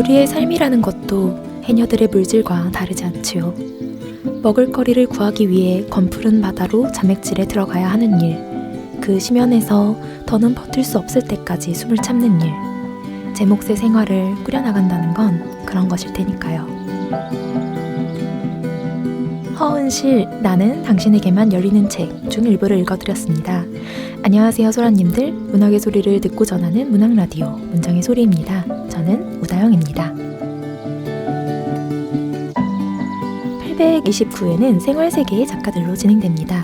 우리의 삶이라는 것도 해녀들의 물질과 다르지 않지요. 먹을거리를 구하기 위해 검푸른 바다로 자맥질에 들어가야 하는 일, 그 심연에서 더는 버틸 수 없을 때까지 숨을 참는 일, 제 몫의 생활을 꾸려나간다는 건 그런 것일 테니까요. 허은실 나는 당신에게만 열리는 책 중 일부를 읽어드렸습니다. 안녕하세요 소라님들, 문학의 소리를 듣고 전하는 문학라디오 문정의 소리입니다. 저는 우다영입니다. 829회는 생활세계의 작가들로 진행됩니다.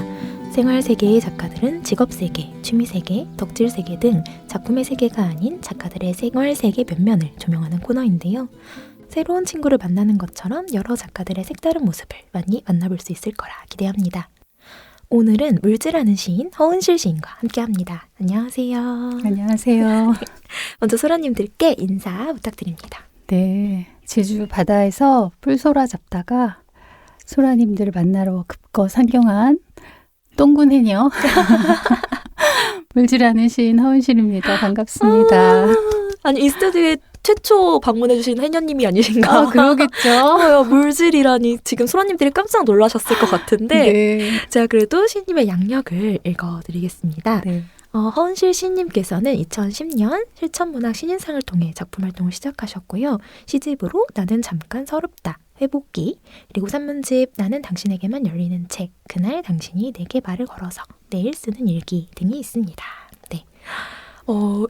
생활세계의 작가들은 직업세계, 취미세계, 덕질세계 등 작품의 세계가 아닌 작가들의 생활세계 면면을 조명하는 코너인데요. 새로운 친구를 만나는 것처럼 여러 작가들의 색다른 모습을 많이 만나볼 수 있을 거라 기대합니다. 오늘은 물질하는 시인 허은실 시인과 함께합니다. 안녕하세요. 안녕하세요. 먼저 소라님들께 인사 부탁드립니다. 네, 제주 바다에서 뿔소라 잡다가 소라님들을 만나러 급거 상경한 똥군 해녀 물질하는 시인 허은실입니다. 반갑습니다. 아니 이 스튜디오에 최초 방문해주신 해녀님이 아니신가? 아, 그러겠죠. 물질이라니 지금 소라님들이 깜짝 놀라셨을 것 같은데 네. 제가 그래도 시인님의 양력을 읽어드리겠습니다. 네. 허은실 시인님께서는 2010년 실천문학 신인상을 통해 작품 활동을 시작하셨고요. 시집으로 나는 잠깐 서럽다, 회복기, 그리고 산문집 나는 당신에게만 열리는 책, 그날 당신이 내게 말을 걸어서, 내일 쓰는 일기 등이 있습니다. 네.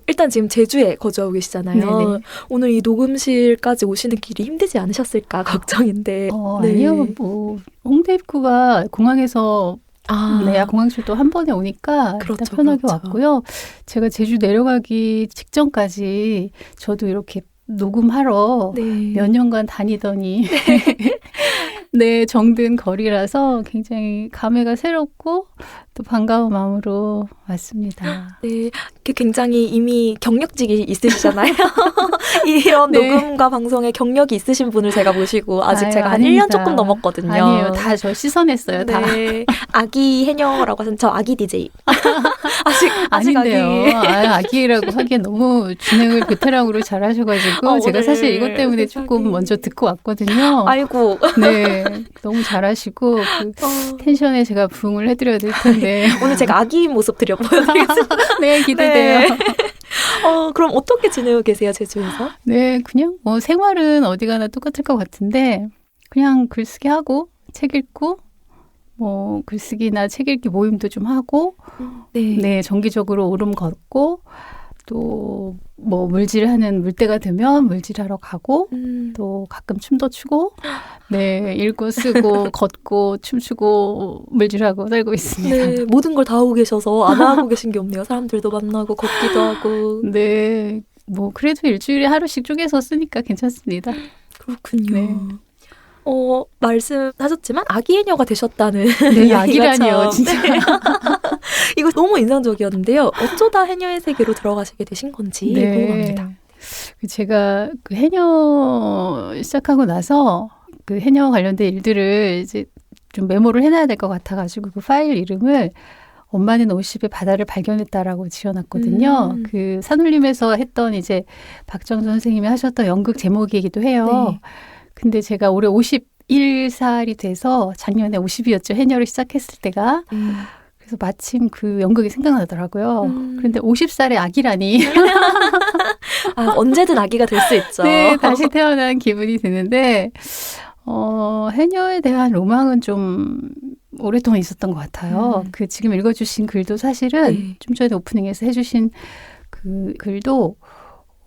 일단 지금 제주에 거주하고 계시잖아요. 네네. 오늘 이 녹음실까지 오시는 길이 힘들지 않으셨을까 걱정인데. 네. 아니요, 뭐 홍대 입구가 공항에서 네, 공항 출도 한 번에 오니까 그렇죠, 일단 편하게 그렇죠. 왔고요. 제가 제주 내려가기 직전까지 저도 이렇게 녹음하러 네. 몇 년간 다니더니 네, 정든 거리라서 굉장히 감회가 새롭고 또 반가운 마음으로 왔습니다. 네, 굉장히 이미 경력직이 있으시잖아요. 이런 네. 녹음과 방송에 경력이 있으신 분을 제가 모시고 아직 아유, 제가 한 아닙니다. 1년 조금 넘었거든요. 아니에요. 다 저 씻어냈어요. 다. 네. 아기 해녀라고 하신 저 아기 DJ. 아직 아닌데요. 아기. 아기라고 하기엔 너무 진행을 베테랑으로 잘하셔가지고 제가 오늘 사실 이것 때문에 조금 세상에. 먼저 듣고 왔거든요. 아이고. 네, 너무 잘하시고 그 텐션에 제가 부응을 해드려야 될 텐데. 오늘 제가 아기 모습 보여드리겠습니다. 네, 기대돼요. 네. 그럼 어떻게 지내고 계세요, 제주에서? 네, 그냥 뭐 생활은 어디 가나 똑같을 것 같은데 그냥 글쓰기 하고 책 읽고 뭐 글쓰기나 책 읽기 모임도 좀 하고 네. 네, 정기적으로 오름 걷고 또 뭐 물질하는 물때가 되면 물질하러 가고 또 가끔 춤도 추고 네, 읽고 쓰고 걷고 춤추고 물질하고 살고 있습니다. 네, 모든 걸 다 하고 계셔서 안 하고 계신 게 없네요. 사람들도 만나고 걷기도 하고. 네, 뭐 그래도 일주일에 하루씩 쪼개서 쓰니까 괜찮습니다. 그렇군요. 네. 말씀하셨지만 아기 해녀가 되셨다는 네, 이야기가 아기라니요, 참- 진짜. 네. 이거 너무 인상적이었는데요. 어쩌다 해녀의 세계로 들어가시게 되신 건지 궁금합니다. 제가 그 해녀 시작하고 나서 그 해녀 관련된 일들을 이제 좀 메모를 해놔야 될 것 같아가지고 그 파일 이름을 엄마는 50에 바다를 발견했다라고 지어놨거든요. 그 산울림에서 했던 이제 박정선 선생님이 하셨던 연극 제목이기도 해요. 네. 근데 제가 올해 51살이 돼서 작년에 50이었죠. 해녀를 시작했을 때가. 그래서 마침 그 연극이 생각나더라고요. 그런데 50살의 아기라니. 언제든 아기가 될 수 있죠. 네, 다시 태어난 기분이 드는데 해녀에 대한 로망은 좀 오랫동안 있었던 것 같아요. 그 지금 읽어주신 글도 사실은 네. 좀 전에 오프닝에서 해주신 그 글도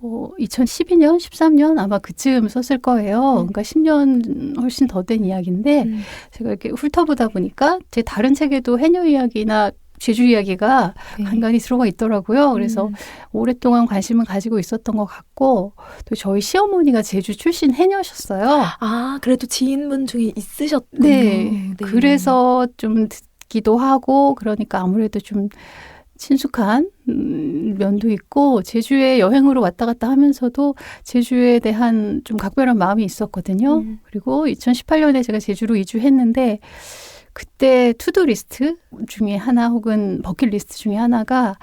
2012년, 13년 아마 그쯤 썼을 거예요. 그러니까 10년 훨씬 더 된 이야기인데 제가 이렇게 훑어보다 보니까 제 다른 책에도 해녀 이야기나 제주 이야기가 네. 간간히 들어가 있더라고요. 그래서 오랫동안 관심을 가지고 있었던 것 같고 또 저희 시어머니가 제주 출신 해녀셨어요. 그래도 지인분 중에 있으셨군요. 네. 그래서 좀 듣기도 하고 그러니까 아무래도 좀 친숙한 면도 있고 제주에 여행으로 왔다 갔다 하면서도 제주에 대한 좀 각별한 마음이 있었거든요. 그리고 2018년에 제가 제주로 이주했는데 그때 투두 리스트 중에 하나 혹은 버킷 리스트 중에 하나가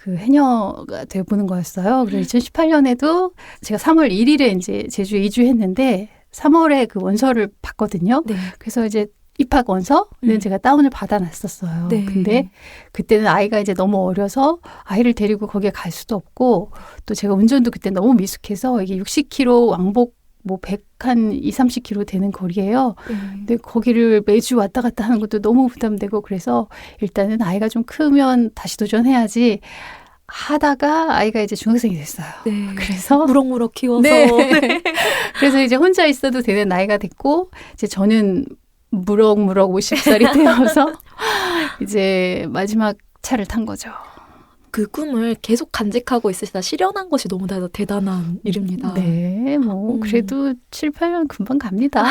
그 해녀가 되어보는 거였어요. 그래서 2018년에도 제가 3월 1일에 이제 제주에 이주했는데 3월에 그 원서를 받거든요. 네. 그래서 이제 입학 원서는 제가 다운을 받아놨었어요. 네. 근데 그때는 아이가 이제 너무 어려서 아이를 데리고 거기에 갈 수도 없고 또 제가 운전도 그때 너무 미숙해서 이게 60km 왕복 뭐 100한 2, 30km 되는 거리예요. 근데 거기를 매주 왔다 갔다 하는 것도 너무 부담되고 그래서 일단은 아이가 좀 크면 다시 도전해야지 하다가 아이가 이제 중학생이 됐어요. 네. 그래서 무럭무럭 키워서 네. 그래서 이제 혼자 있어도 되는 나이가 됐고 이제 저는 무럭무럭 50살이 되어서 이제 마지막 차를 탄 거죠. 그 꿈을 계속 간직하고 있으시다 실현한 것이 너무 대단한 일입니다. 네, 뭐 그래도 7, 8년 금방 갑니다.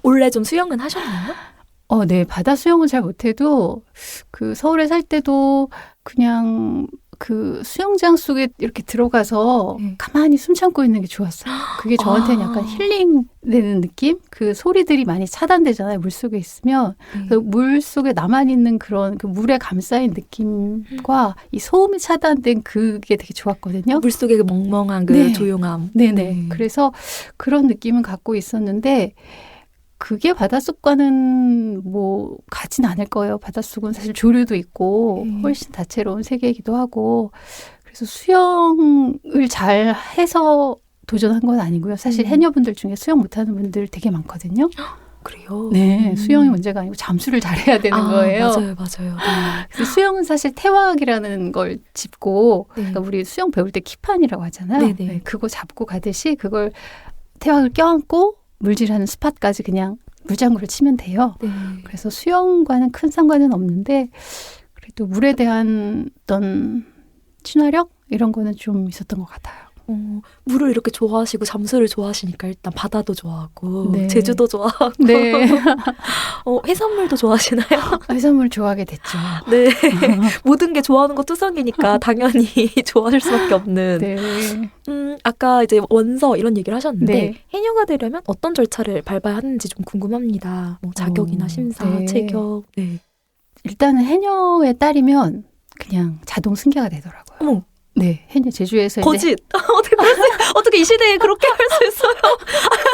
원래 좀 수영은 하셨나요? 네, 바다 수영은 잘 못해도 그 서울에 살 때도 그냥 그 수영장 속에 이렇게 들어가서 가만히 숨 참고 있는 게 좋았어요. 그게 저한테는 약간 힐링 되는 느낌? 그 소리들이 많이 차단되잖아요. 물속에 있으면. 그 물속에 나만 있는 그런 그 물에 감싸인 느낌과 이 소음이 차단된 그게 되게 좋았거든요. 물속의 그 멍멍한 그 네. 조용함. 네네. 그래서 그런 느낌은 갖고 있었는데 그게 바닷속과는 뭐 같진 않을 거예요. 바닷속은 사실 조류도 있고 훨씬 다채로운 세계이기도 하고 그래서 수영을 잘 해서 도전한 건 아니고요. 사실 해녀분들 중에 수영 못하는 분들 되게 많거든요. 그래요? 네. 수영이 문제가 아니고 잠수를 잘해야 되는 거예요. 맞아요. 네. 그래서 수영은 사실 태왁이라는 걸 짚고 그러니까 우리 수영 배울 때 키판이라고 하잖아요. 네, 그거 잡고 가듯이 그걸 태왁을 껴안고 물질하는 스팟까지 그냥 물장구를 치면 돼요. 네. 그래서 수영과는 큰 상관은 없는데 그래도 물에 대한 어떤 친화력 이런 거는 좀 있었던 것 같아요. 물을 이렇게 좋아하시고 잠수를 좋아하시니까 일단 바다도 좋아하고 네. 제주도 좋아하고 네. 해산물도 좋아하시나요? 해산물 좋아하게 됐죠. 네. 모든 게 좋아하는 거 투성이니까 당연히 좋아하실 수밖에 없는. 네. 아까 이제 원서 이런 얘기를 하셨는데 네. 해녀가 되려면 어떤 절차를 밟아야 하는지 좀 궁금합니다. 뭐 자격이나 심사, 네. 체격. 네. 일단은 해녀에 따르면 그냥 자동 승계가 되더라고요. 어머. 네, 해녀 제주에서 거짓. 이제 어떻게 이 시대에 그렇게 할 수 있어요?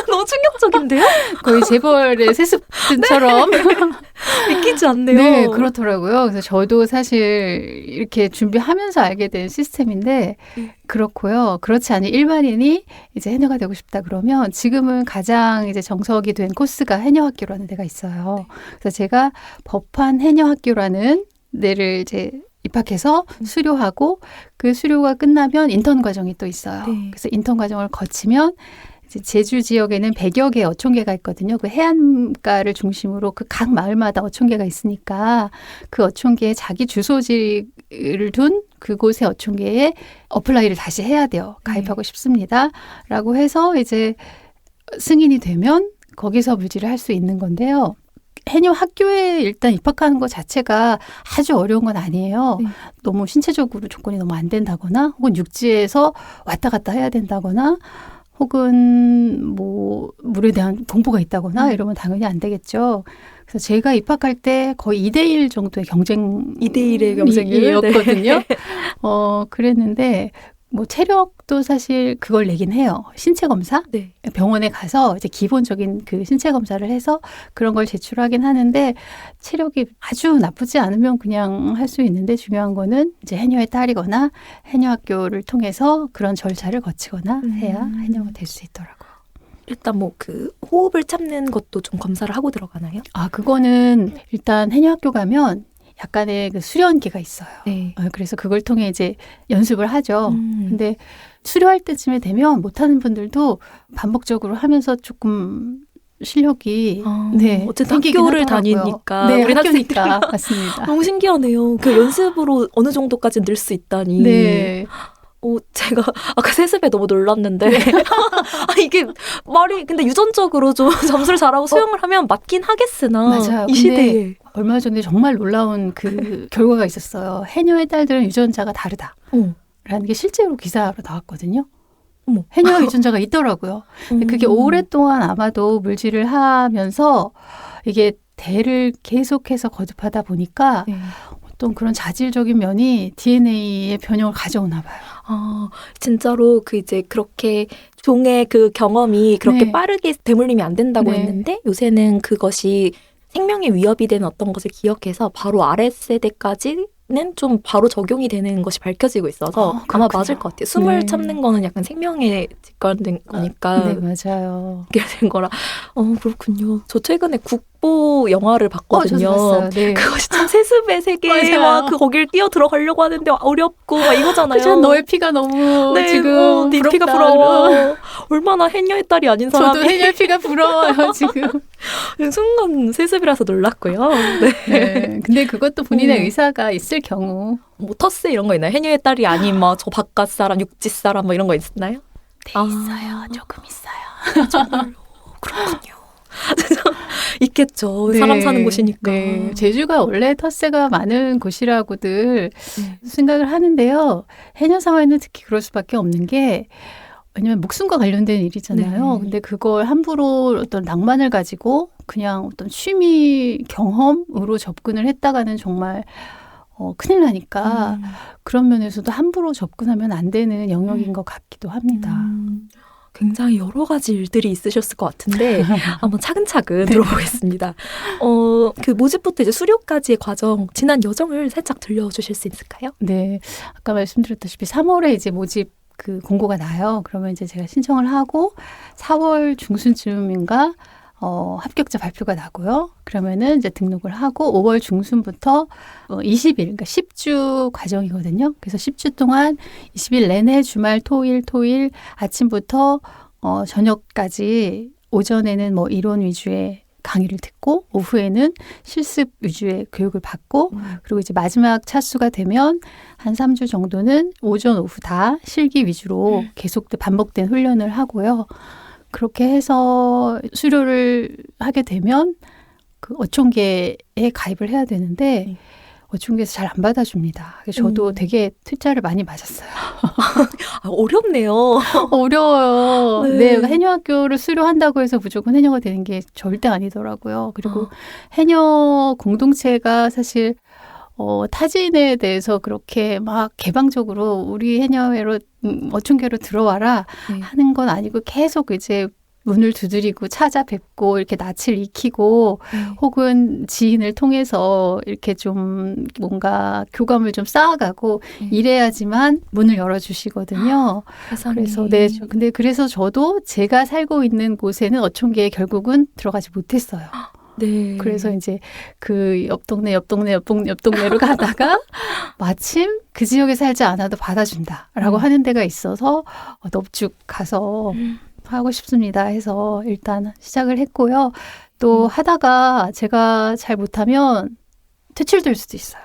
너무 충격적인데요? 거의 재벌의 세습들처럼 믿기지 않네요. 네, 그렇더라고요. 그래서 저도 사실 이렇게 준비하면서 알게 된 시스템인데 그렇고요. 그렇지 않은 일반인이 이제 해녀가 되고 싶다 그러면 지금은 가장 이제 정석이 된 코스가 해녀학교라는 데가 있어요. 그래서 제가 법한 해녀학교라는 데를 이제 입학해서 수료하고 그 수료가 끝나면 인턴 과정이 또 있어요. 네. 그래서 인턴 과정을 거치면 이제 제주 지역에는 100여 개의 어촌계가 있거든요. 그 해안가를 중심으로 그 각 마을마다 어촌계가 있으니까 그 어촌계에 자기 주소지를 둔 그곳의 어촌계에 어플라이를 다시 해야 돼요. 가입하고 싶습니다. 라고 해서 이제 승인이 되면 거기서 물질을 할 수 있는 건데요. 해녀 학교에 일단 입학하는 것 자체가 아주 어려운 건 아니에요. 너무 신체적으로 조건이 너무 안 된다거나 혹은 육지에서 왔다 갔다 해야 된다거나 혹은 뭐 물에 대한 공부가 있다거나 이러면 당연히 안 되겠죠. 그래서 제가 입학할 때 거의 2대1 정도의 2대1의 경쟁이었거든요. 네. 그랬는데 뭐 체력도 사실 그걸 내긴 해요. 신체 검사? 네. 병원에 가서 이제 기본적인 그 신체 검사를 해서 그런 걸 제출하긴 하는데 체력이 아주 나쁘지 않으면 그냥 할 수 있는데 중요한 거는 이제 해녀의 딸이거나 해녀학교를 통해서 그런 절차를 거치거나 해야 해녀가 될 수 있더라고요. 일단 뭐 그 호흡을 참는 것도 좀 검사를 하고 들어가나요? 그거는 일단 해녀학교 가면 약간의 그 수련기가 있어요. 네. 그래서 그걸 통해 이제 연습을 하죠. 근데 수료할 때쯤에 되면 못하는 분들도 반복적으로 하면서 조금 실력이 어쨌든 생기긴 학교를 하더라고요. 다니니까 네, 우리 학교니까 맞습니다. 너무 신기하네요. 그 연습으로 어느 정도까지 늘 수 있다니. 네. 제가 아까 세습에 너무 놀랐는데 이게 말이 근데 유전적으로 좀 잠수를 잘하고 수영을 하면 맞긴 하겠으나 맞아요. 이 시대에 얼마 전에 정말 놀라운 그 결과가 있었어요. 해녀의 딸들은 유전자가 다르다. 라는 게 실제로 기사로 나왔거든요. 해녀 유전자가 있더라고요. 근데 그게 오랫동안 아마도 물질을 하면서 이게 대를 계속해서 거듭하다 보니까 어떤 그런 자질적인 면이 DNA의 변형을 가져오나 봐요. 진짜로 그 이제 그렇게 종의 그 경험이 그렇게 네. 빠르게 대물림이 안 된다고 네. 했는데 요새는 그것이 생명에 위협이 되는 어떤 것을 기억해서 바로 아랫세대까지는 좀 바로 적용이 되는 것이 밝혀지고 있어서 아마 그렇군요. 맞을 것 같아요. 숨을 네. 참는 거는 약간 생명에 직관된 거니까 네, 맞아요. 그게 된 거라. 그렇군요. 저 최근에 국보 영화를 봤거든요. 저도 봤어요. 네. 그것이 참 세습의 세계에 맞아요. 막 거길 뛰어 들어가려고 하는데 어렵고 막 이거잖아요. 그죠? 너의 피가 너무 네, 지금 네 부럽다. 피가 부러워. 얼마나 해녀의 딸이 아닌 사람이. 저도 해녀의 피가 부러워요, 지금. 순간 세습이라서 놀랐고요. 네. 네. 근데 그것도 본인의 의사가 있을 경우. 뭐 터스 이런 거 있나요? 해녀의 딸이 아닌 뭐 저 바깥 사람, 육지 사람 뭐 이런 거 있나요? 있어요. 조금 있어요. 정말로 그렇군요. 있겠죠. 네. 사람 사는 곳이니까. 네. 제주가 원래 텃세가 많은 곳이라고들 생각을 하는데요. 해녀사회는 특히 그럴 수밖에 없는 게 왜냐면 목숨과 관련된 일이잖아요. 네. 근데 그걸 함부로 어떤 낭만을 가지고 그냥 어떤 취미 경험으로 접근을 했다가는 정말 큰일 나니까 그런 면에서도 함부로 접근하면 안 되는 영역인 것 같기도 합니다. 굉장히 여러 가지 일들이 있으셨을 것 같은데 한번 차근차근 들어보겠습니다. 그 모집부터 이제 수료까지의 과정, 지난 여정을 살짝 들려주실 수 있을까요? 네, 아까 말씀드렸다시피 3월에 이제 모집 그 공고가 나요. 그러면 이제 제가 신청을 하고 4월 중순쯤인가 합격자 발표가 나고요. 그러면은 이제 등록을 하고 5월 중순부터 20일, 그러니까 10주 과정이거든요. 그래서 10주 동안 20일 내내 주말, 토일 아침부터 저녁까지 오전에는 뭐 이론 위주의 강의를 듣고 오후에는 실습 위주의 교육을 받고 그리고 이제 마지막 차수가 되면 한 3주 정도는 오전, 오후 다 실기 위주로 계속 반복된 훈련을 하고요. 그렇게 해서 수료를 하게 되면 그 어촌계에 가입을 해야 되는데 어촌계에서 잘 안 받아줍니다. 그래서 저도 되게 퇴짜를 많이 맞았어요. 어렵네요. 어려워요. 네. 네, 해녀학교를 수료한다고 해서 무조건 해녀가 되는 게 절대 아니더라고요. 그리고 해녀 공동체가 사실 타진에 대해서 그렇게 막 개방적으로 우리 해녀회로 어촌계로 들어와라 하는 건 아니고 계속 이제 문을 두드리고 찾아뵙고 이렇게 낯을 익히고 혹은 지인을 통해서 이렇게 좀 뭔가 교감을 좀 쌓아가고 이래야지만 문을 열어주시거든요. 그래서 네, 근데 그래서 저도 제가 살고 있는 곳에는 어촌계에 결국은 들어가지 못했어요. 네. 그래서 이제 그 옆 동네로 가다가 마침 그 지역에 살지 않아도 받아준다라고 하는 데가 있어서 넙죽 가서 하고 싶습니다 해서 일단 시작을 했고요. 또 하다가 제가 잘 못하면 퇴출될 수도 있어요.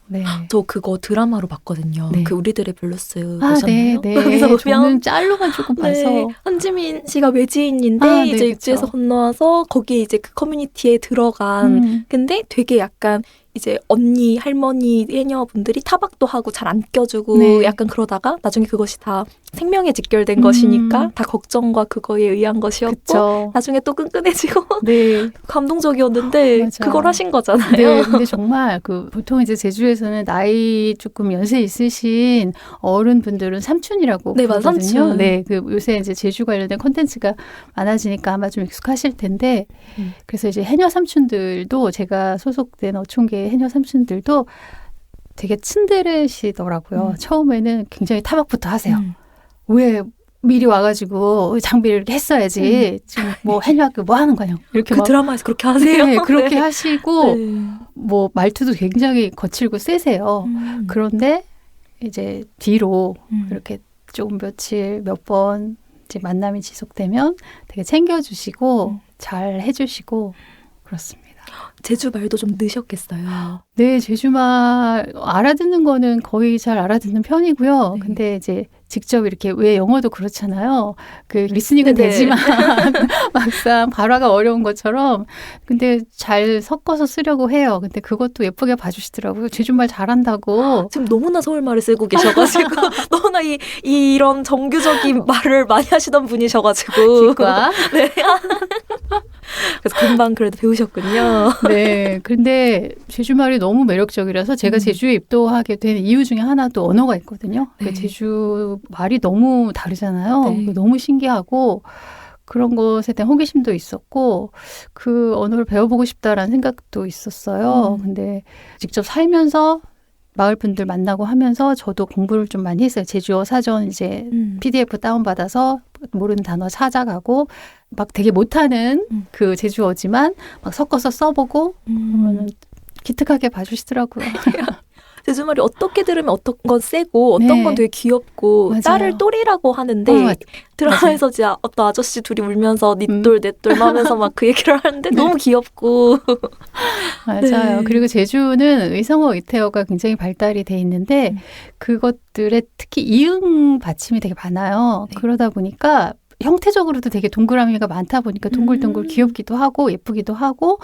네. 저 그거 드라마로 봤거든요. 네. 그 우리들의 블루스 아, 보셨나요? 네, 거기서 네. 보면 저는 짤로만 조금 봐서. 네, 한지민 씨가 외지인인데 네, 이제 육지에서 그쵸. 건너와서 거기에 이제 그 커뮤니티에 들어간 근데 되게 약간 이제 언니, 할머니, 해녀분들이 타박도 하고 잘 안 껴주고 네. 약간 그러다가 나중에 그것이 다 생명에 직결된 것이니까 다 걱정과 그거에 의한 것이었고 그쵸. 나중에 또 끈끈해지고 네. 감동적이었는데 맞아요. 그걸 하신 거잖아요. 네, 근데 정말 그 보통 이제 제주에서는 나이 조금 연세 있으신 어른분들은 삼촌이라고 네, 맞아, 부르거든요. 삼촌. 네, 그 요새 이제 제주 관련된 콘텐츠가 많아지니까 아마 좀 익숙하실 텐데, 그래서 이제 해녀 삼촌들도 제가 소속된 어촌계 해녀 삼촌들도 되게 츤데레시더라고요. 처음에는 굉장히 타박부터 하세요. 왜 미리 와가지고 장비를 이렇게 했어야지. 지금 뭐 해녀학교 뭐 하는 거냐. 이렇게 그 막 드라마에서 그렇게 하세요? 네, 그렇게 네. 하시고 네. 뭐 말투도 굉장히 거칠고 세세요. 그런데 이제 뒤로 이렇게 조금 며칠 몇 번 이제 만남이 지속되면 되게 챙겨주시고 잘 해주시고 그렇습니다. 제주 말도 좀 느셨겠어요. 네, 제주말 알아듣는 거는 거의 잘 알아듣는 편이고요. 네. 근데 이제 직접 이렇게 왜 영어도 그렇잖아요. 그 리스닝은 네. 되지만 막상 발화가 어려운 것처럼 근데 잘 섞어서 쓰려고 해요. 근데 그것도 예쁘게 봐주시더라고요. 제주말 잘한다고. 지금 너무나 서울말을 쓰고 계셔가지고 너무나 이런 정규적인 말을 많이 하시던 분이셔가지고 기과. 네. 그래서 금방 그래도 배우셨군요. 네. 근데 제주말이 너무 매력적이라서 제가 제주에 입도하게 된 이유 중에 하나도 언어가 있거든요. 네. 제주말이 너무 다르잖아요. 네. 너무 신기하고 그런 것에 대한 호기심도 있었고 그 언어를 배워보고 싶다라는 생각도 있었어요. 근데 직접 살면서 마을 분들 만나고 하면서 저도 공부를 좀 많이 했어요. 제주어 사전 이제 PDF 다운받아서 모르는 단어 찾아가고 막 되게 못하는 그 제주어지만 막 섞어서 써보고 그러면은 기특하게 봐주시더라고요. 제주말이 어떻게 들으면 어떤 건 세고 어떤 네. 건 되게 귀엽고 맞아요. 딸을 또리라고 하는데 드라마에서 진짜 어떤 아저씨 둘이 울면서 니똘 내똘 하면서 막 그 얘기를 하는데 너무 귀엽고 맞아요. 네. 그리고 제주는 의성어 의태어가 굉장히 발달이 돼 있는데 그것들에 특히 이응 받침이 되게 많아요. 네. 그러다 보니까 형태적으로도 되게 동그라미가 많다 보니까 동글동글 귀엽기도 하고 예쁘기도 하고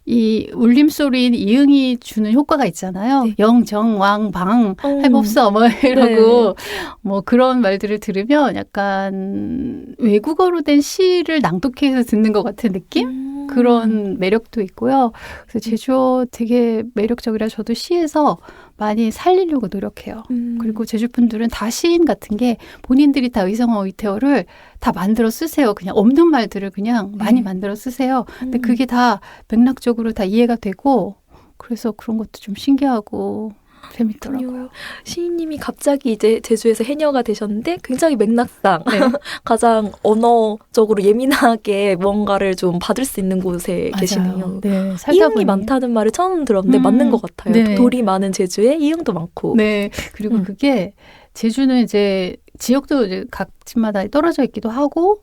이 울림소리인 이응이 주는 효과가 있잖아요. 네. 영, 정, 왕, 방, 해봅서 뭐 이러고 뭐 그런 말들을 들으면 약간 외국어로 된 시를 낭독해서 듣는 것 같은 느낌? 그런 매력도 있고요. 그래서 제주어 되게 매력적이라 저도 시에서 많이 살리려고 노력해요. 그리고 제주 분들은 다 시인 같은 게 본인들이 다 의성어 의태어를 다 만들어 쓰세요. 그냥 없는 말들을 그냥 많이 만들어 쓰세요. 근데 그게 다 맥락적으로 다 이해가 되고 그래서 그런 것도 좀 신기하고 재밌더라고요. 시인님이 갑자기 이제 제주에서 해녀가 되셨는데 굉장히 맥락상 네. 가장 언어적으로 예민하게 뭔가를 좀 받을 수 있는 곳에 계시네요. 네, 살다 이응이 보니. 많다는 말을 처음 들었는데 맞는 것 같아요. 네. 돌이 많은 제주에 이응도 많고. 네. 그리고 그게 제주는 이제 지역도 이제 각 집마다 떨어져 있기도 하고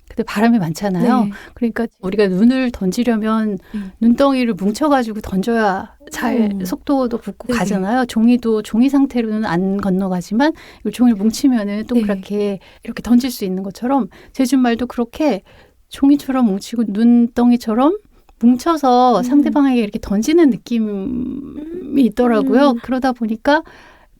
근데 바람이 많잖아요. 네. 그러니까 우리가 눈을 던지려면 눈덩이를 뭉쳐가지고 던져야 잘 속도도 붙고 네. 가잖아요. 종이도 종이 상태로는 안 건너가지만 이 종이를 뭉치면은 동그랗게 이렇게 던질 수 있는 것처럼 제주말도 그렇게 종이처럼 뭉치고 눈덩이처럼 뭉쳐서 상대방에게 이렇게 던지는 느낌이 있더라고요. 그러다 보니까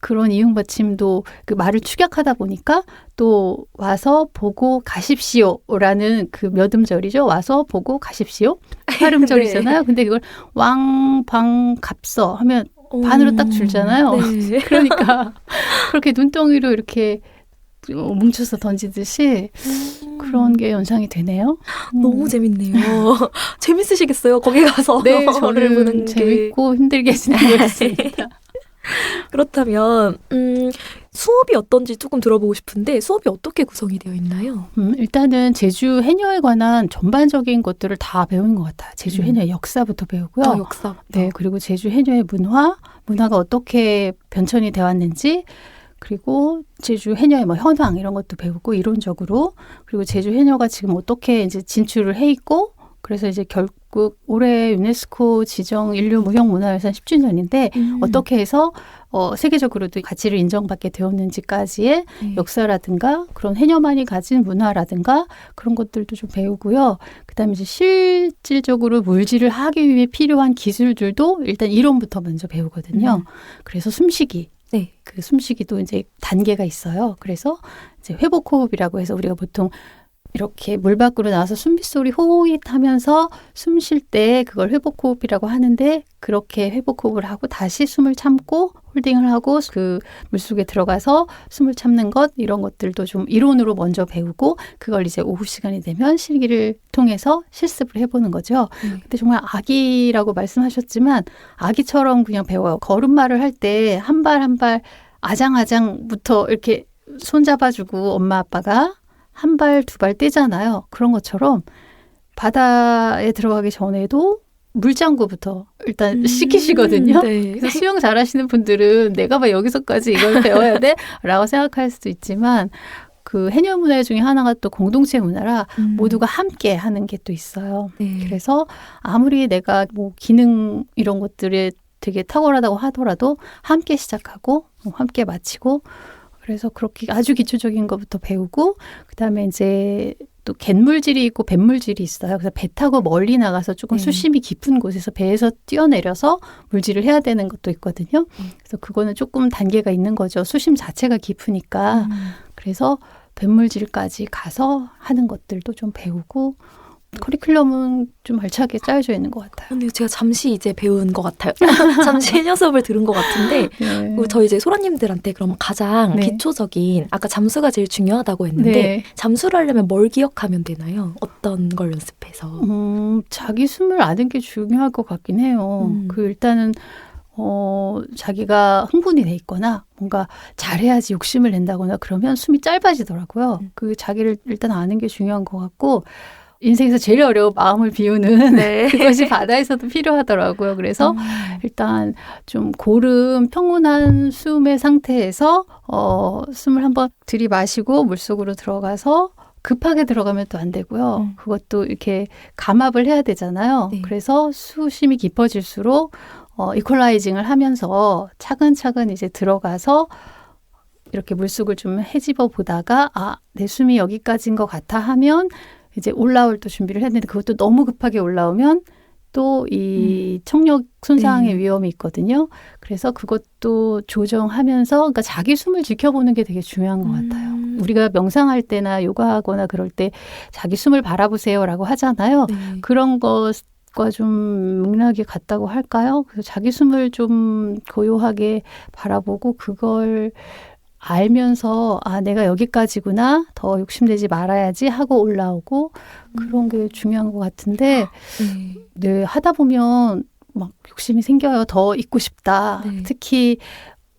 그런 이응 받침도 그 말을 축약하다 보니까 또 와서 보고 가십시오라는 그 몇 음절이죠. 와서 보고 가십시오. 8음절이잖아요. 근데 그걸 왕, 방, 갑서 하면 반으로 딱 줄잖아요. 네. 그러니까 그렇게 눈덩이로 이렇게 뭉쳐서 던지듯이 그런 게 연상이 되네요. 너무 재밌네요. 재밌으시겠어요. 거기 가서 네, 저를 보는 저는 게. 재밌고 힘들게 지내고 있습니다. 그렇다면 수업이 어떤지 조금 들어보고 싶은데 수업이 어떻게 구성이 되어 있나요? 일단은 제주 해녀에 관한 전반적인 것들을 다 배우는 것 같아요. 제주 해녀의 역사부터 배우고요. 역사. 네, 그리고 제주 해녀의 문화가 어떻게 변천이 되어 왔는지, 그리고 제주 해녀의 뭐 현황 이런 것도 배우고 이론적으로, 그리고 제주 해녀가 지금 어떻게 이제 진출을 해 있고, 그래서 이제 결국 올해 유네스코 지정 인류 무형문화유산 10주년인데 어떻게 해서 세계적으로도 가치를 인정받게 되었는지까지의 역사라든가 그런 해녀만이 가진 문화라든가 그런 것들도 좀 배우고요. 그다음에 이제 실질적으로 물질을 하기 위해 필요한 기술들도 일단 이론부터 먼저 배우거든요. 그래서 숨쉬기. 네. 그 숨쉬기도 이제 단계가 있어요. 그래서 이제 회복호흡이라고 해서 우리가 보통 이렇게 물 밖으로 나와서 숨빗소리 호잇 하면서 숨 쉴 때 그걸 회복호흡이라고 하는데, 그렇게 회복호흡을 하고 다시 숨을 참고 홀딩을 하고 그 물속에 들어가서 숨을 참는 것, 이런 것들도 좀 이론으로 먼저 배우고, 그걸 이제 오후 시간이 되면 실기를 통해서 실습을 해보는 거죠. 근데 정말 아기라고 말씀하셨지만 아기처럼 그냥 배워요. 걸음마를 할 때 한 발 한 발 아장아장부터 이렇게 손잡아주고 엄마 아빠가 한 발, 두 발 떼잖아요. 그런 것처럼 바다에 들어가기 전에도 물장구부터 일단 시키시거든요. 네. 그래서 수영 잘하시는 분들은 내가 왜 여기서까지 이걸 배워야 돼? 라고 생각할 수도 있지만, 그 해녀 문화 중에 하나가 또 공동체 문화라 모두가 함께 하는 게 또 있어요. 네. 그래서 아무리 내가 뭐 기능 이런 것들에 되게 탁월하다고 하더라도 함께 시작하고 함께 마치고, 그래서 그렇게 아주 기초적인 것부터 배우고, 그다음에 이제 또 갯물질이 있고 뱃물질이 있어요. 그래서 배 타고 멀리 나가서 조금 수심이 깊은 곳에서 배에서 뛰어내려서 물질을 해야 되는 것도 있거든요. 그래서 그거는 조금 단계가 있는 거죠. 수심 자체가 깊으니까. 그래서 뱃물질까지 가서 하는 것들도 좀 배우고, 커리큘럼은 좀 알차게 짜여져 있는 것 같아요. 근데 제가 잠시 이제 배운 것 같아요. 잠시 해녀 수업을 들은 것 같은데 네. 저희 이제 소라님들한테 그럼 가장 네. 기초적인 아까 잠수가 제일 중요하다고 했는데 네. 잠수를 하려면 뭘 기억하면 되나요? 어떤 걸 연습해서? 자기 숨을 아는 게 중요할 것 같긴 해요. 그 일단은 자기가 흥분이 돼 있거나 뭔가 잘해야지 욕심을 낸다거나 그러면 숨이 짧아지더라고요. 그 자기를 일단 아는 게 중요한 것 같고 인생에서 제일 어려운 마음을 비우는 네. 그것이 바다에서도 필요하더라고요. 그래서 일단 좀 고름 평온한 숨의 상태에서 숨을 한번 들이마시고 물속으로 들어가서 급하게 들어가면 또 안 되고요. 그것도 이렇게 감압을 해야 되잖아요. 네. 그래서 수심이 깊어질수록 이퀄라이징을 하면서 차근차근 이제 들어가서 이렇게 물속을 좀 헤집어 보다가 내 숨이 여기까지인 것 같아 하면 이제 올라올 또 준비를 해야 되는데 그것도 너무 급하게 올라오면 또 이 청력 손상의 위험이 있거든요. 그래서 그것도 조정하면서 그러니까 자기 숨을 지켜보는 게 되게 중요한 것 같아요. 우리가 명상할 때나 요가하거나 그럴 때 자기 숨을 바라보세요라고 하잖아요. 네. 그런 것과 좀 맥락이 같다고 할까요? 그래서 자기 숨을 좀 고요하게 바라보고 그걸 알면서 내가 여기까지구나 더 욕심내지 말아야지 하고 올라오고 그런 게 중요한 것 같은데 네, 하다 보면 막 욕심이 생겨요. 더 있고 싶다. 네. 특히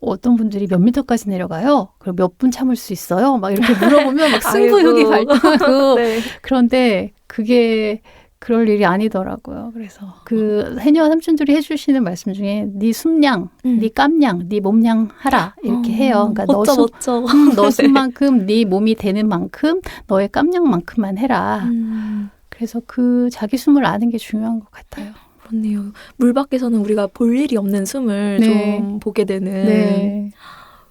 어떤 분들이 몇 미터까지 내려가요? 그럼 몇 분 참을 수 있어요? 막 이렇게 물어보면 막 승부욕이 발동하고 네. 그런데 그게 그럴 일이 아니더라고요. 그래서 그 해녀 삼촌들이 해주시는 말씀 중에 네 숨량, 네 깜량, 네 몸량 하라 이렇게 해요. 그러니까 멋져. 너 숨만큼 네 몸이 되는 만큼 너의 깜량만큼만 해라. 그래서 그 자기 숨을 아는 게 중요한 것 같아요. 그렇네요. 물 밖에서는 우리가 볼 일이 없는 숨을 네. 좀 보게 되는. 네.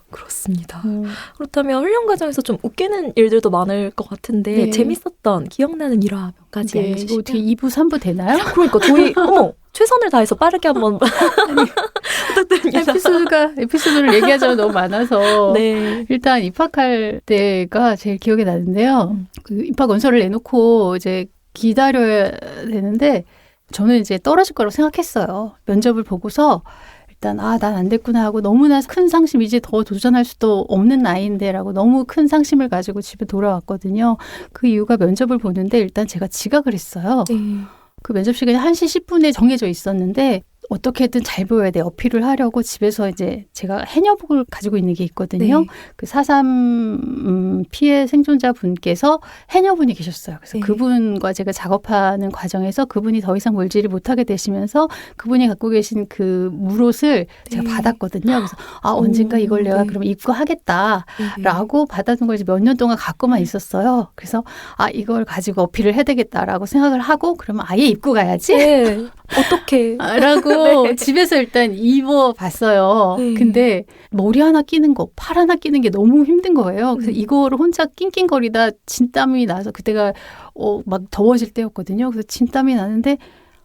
그렇습니다. 그렇다면 훈련 과정에서 좀 웃기는 일들도 많을 것 같은데 네. 재밌었던 기억나는 일화 몇 가지 네, 알려주시면. 이거 어떻게 2부, 3부 되나요? 그러니까 저희 최선을 다해서 빠르게 한번 부탁드립니다. 에피소드를 얘기하자면 너무 많아서 네. 일단 입학할 때가 제일 기억에 나는데요. 그 입학 원서를 내놓고 이제 기다려야 되는데 저는 이제 떨어질 거라고 생각했어요. 면접을 보고서 일단 난 안 됐구나 하고 너무나 큰 상심, 이제 더 도전할 수도 없는 나이인데라고 너무 큰 상심을 가지고 집에 돌아왔거든요. 그 이유가 면접을 보는데 일단 제가 지각을 했어요. 네. 그 면접 시간이 1시 10분에 정해져 있었는데 어떻게든 잘 보여야 돼. 어필을 하려고 집에서 이제 제가 해녀복을 가지고 있는 게 있거든요. 네. 그 4.3 피해 생존자 분께서 해녀분이 계셨어요. 그래서 네. 그분과 제가 작업하는 과정에서 그분이 더 이상 몰지를 못하게 되시면서 그분이 갖고 계신 그 물옷을 제가 네. 받았거든요. 그래서 언젠가 이걸 내가 네. 그럼 입고 하겠다라고 받아둔 걸 이제 몇 년 동안 갖고만 있었어요. 그래서 이걸 가지고 어필을 해야 되겠다라고 생각을 하고 그러면 아예 입고 가야지. 네. 어떻게? 라고 네. 집에서 일단 입어봤어요. 네. 근데 머리 하나 끼는 거, 팔 하나 끼는 게 너무 힘든 거예요. 그래서 이거를 혼자 낑낑거리다 진땀이 나서 그때가 막 더워질 때였거든요. 그래서 진땀이 나는데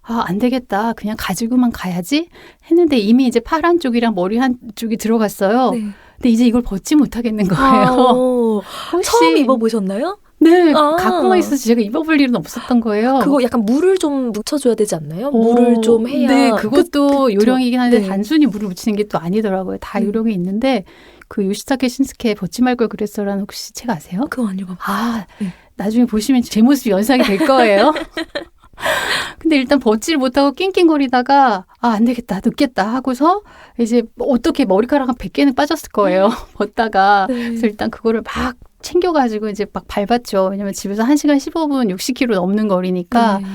안 되겠다. 그냥 가지고만 가야지 했는데 이미 이제 팔 한쪽이랑 머리 한쪽이 들어갔어요. 네. 근데 이제 이걸 벗지 못하겠는 거예요. 혹시 처음 입어보셨나요? 네, 갖고만 있어서 제가 입어볼 일은 없었던 거예요. 그거 약간 물을 좀 묻혀줘야 되지 않나요? 물을 좀 해야. 네, 그것도 요령이긴 한데 네. 단순히 물을 묻히는 게 또 아니더라고요. 다 요령이 있는데 그 요시타케 신스케 벗지 말 걸 그랬어라는 혹시 책 아세요? 그거 안 읽어봤어요. 네. 나중에 보시면 제 모습이 연상이 될 거예요. 근데 일단 벗지를 못하고 낑낑거리다가 안 되겠다, 늦겠다 하고서 이제 어떻게 머리카락 한 100개는 빠졌을 거예요. 벗다가. 네. 그래서 일단 그거를 막 챙겨가지고 이제 막 밟았죠. 왜냐면 집에서 1시간 15분 60km 넘는 거리니까. 네.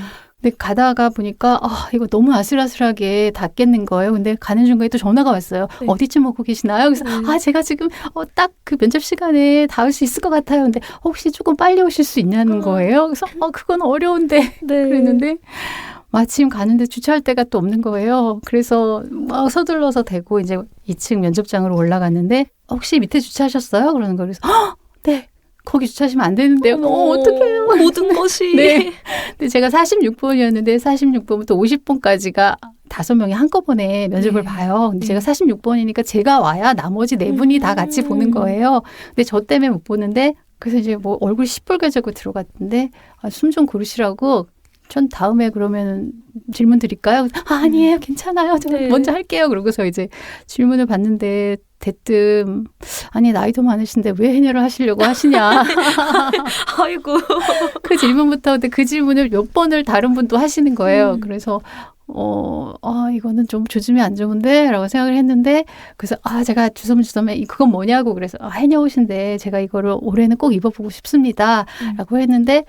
근데 가다가 보니까 이거 너무 아슬아슬하게 닿겠는 거예요. 근데 가는 중간에 또 전화가 왔어요. 네. 어디쯤 오고 계시나요? 그래서 제가 지금 딱 그 면접 시간에 닿을 수 있을 것 같아요. 근데 혹시 조금 빨리 오실 수 있냐는 거예요. 그래서 그건 어려운데 네. 그랬는데 마침 가는데 주차할 데가 또 없는 거예요. 그래서 막 서둘러서 대고 이제 2층 면접장으로 올라갔는데 혹시 밑에 주차하셨어요? 그러는 거예요. 그래서 네. 거기 주차하시면 안 되는데요. 어떡해요. 모든 것이. 네. 근데 제가 46번이었는데 46번부터 50번까지가 5명이 한꺼번에 면접을 봐요. 근데 제가 46번이니까 제가 와야 나머지 4분이 다 같이 보는 거예요. 근데 저 때문에 못 보는데 그래서 이제 뭐 얼굴 시뻘개지고 들어갔는데 숨 좀 고르시라고 전 다음에 그러면 질문 드릴까요? 아니에요. 괜찮아요. 저 네. 먼저 할게요. 그러고서 이제 질문을 받는데 대뜸 아니 나이도 많으신데 왜 해녀를 하시려고 하시냐. 아이고. 그 질문부터 근데 그 질문을 몇 번을 다른 분도 하시는 거예요. 그래서 이거는 좀 조짐이 안 좋은데? 라고 생각을 했는데, 그래서, 제가 주섬주섬에, 그건 뭐냐고, 그래서, 해녀 옷인데, 제가 이거를 올해는 꼭 입어보고 싶습니다. 라고 했는데,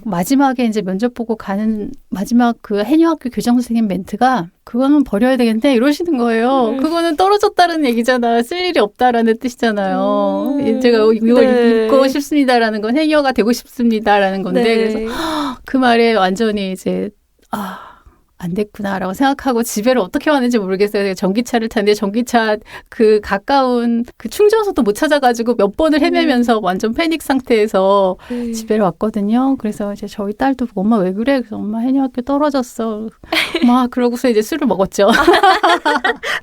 마지막에 이제 면접 보고 가는 마지막 그 해녀학교 교장 선생님 멘트가, 그거는 버려야 되겠네? 이러시는 거예요. 그거는 떨어졌다는 얘기잖아. 쓸 일이 없다라는 뜻이잖아요. 제가 이걸 네. 입고 싶습니다라는 건 해녀가 되고 싶습니다라는 건데, 네. 그래서 그 말에 완전히 이제, 안 됐구나라고 생각하고 집에를 어떻게 왔는지 모르겠어요. 전기차를 탔는데 전기차 그 가까운 그 충전소도 못 찾아가지고 몇 번을 헤매면서 완전 패닉 상태에서 집에를 왔거든요. 그래서 이제 저희 딸도 엄마 왜 그래? 그래서 엄마 해녀학교 떨어졌어. 막 그러고서 이제 술을 먹었죠.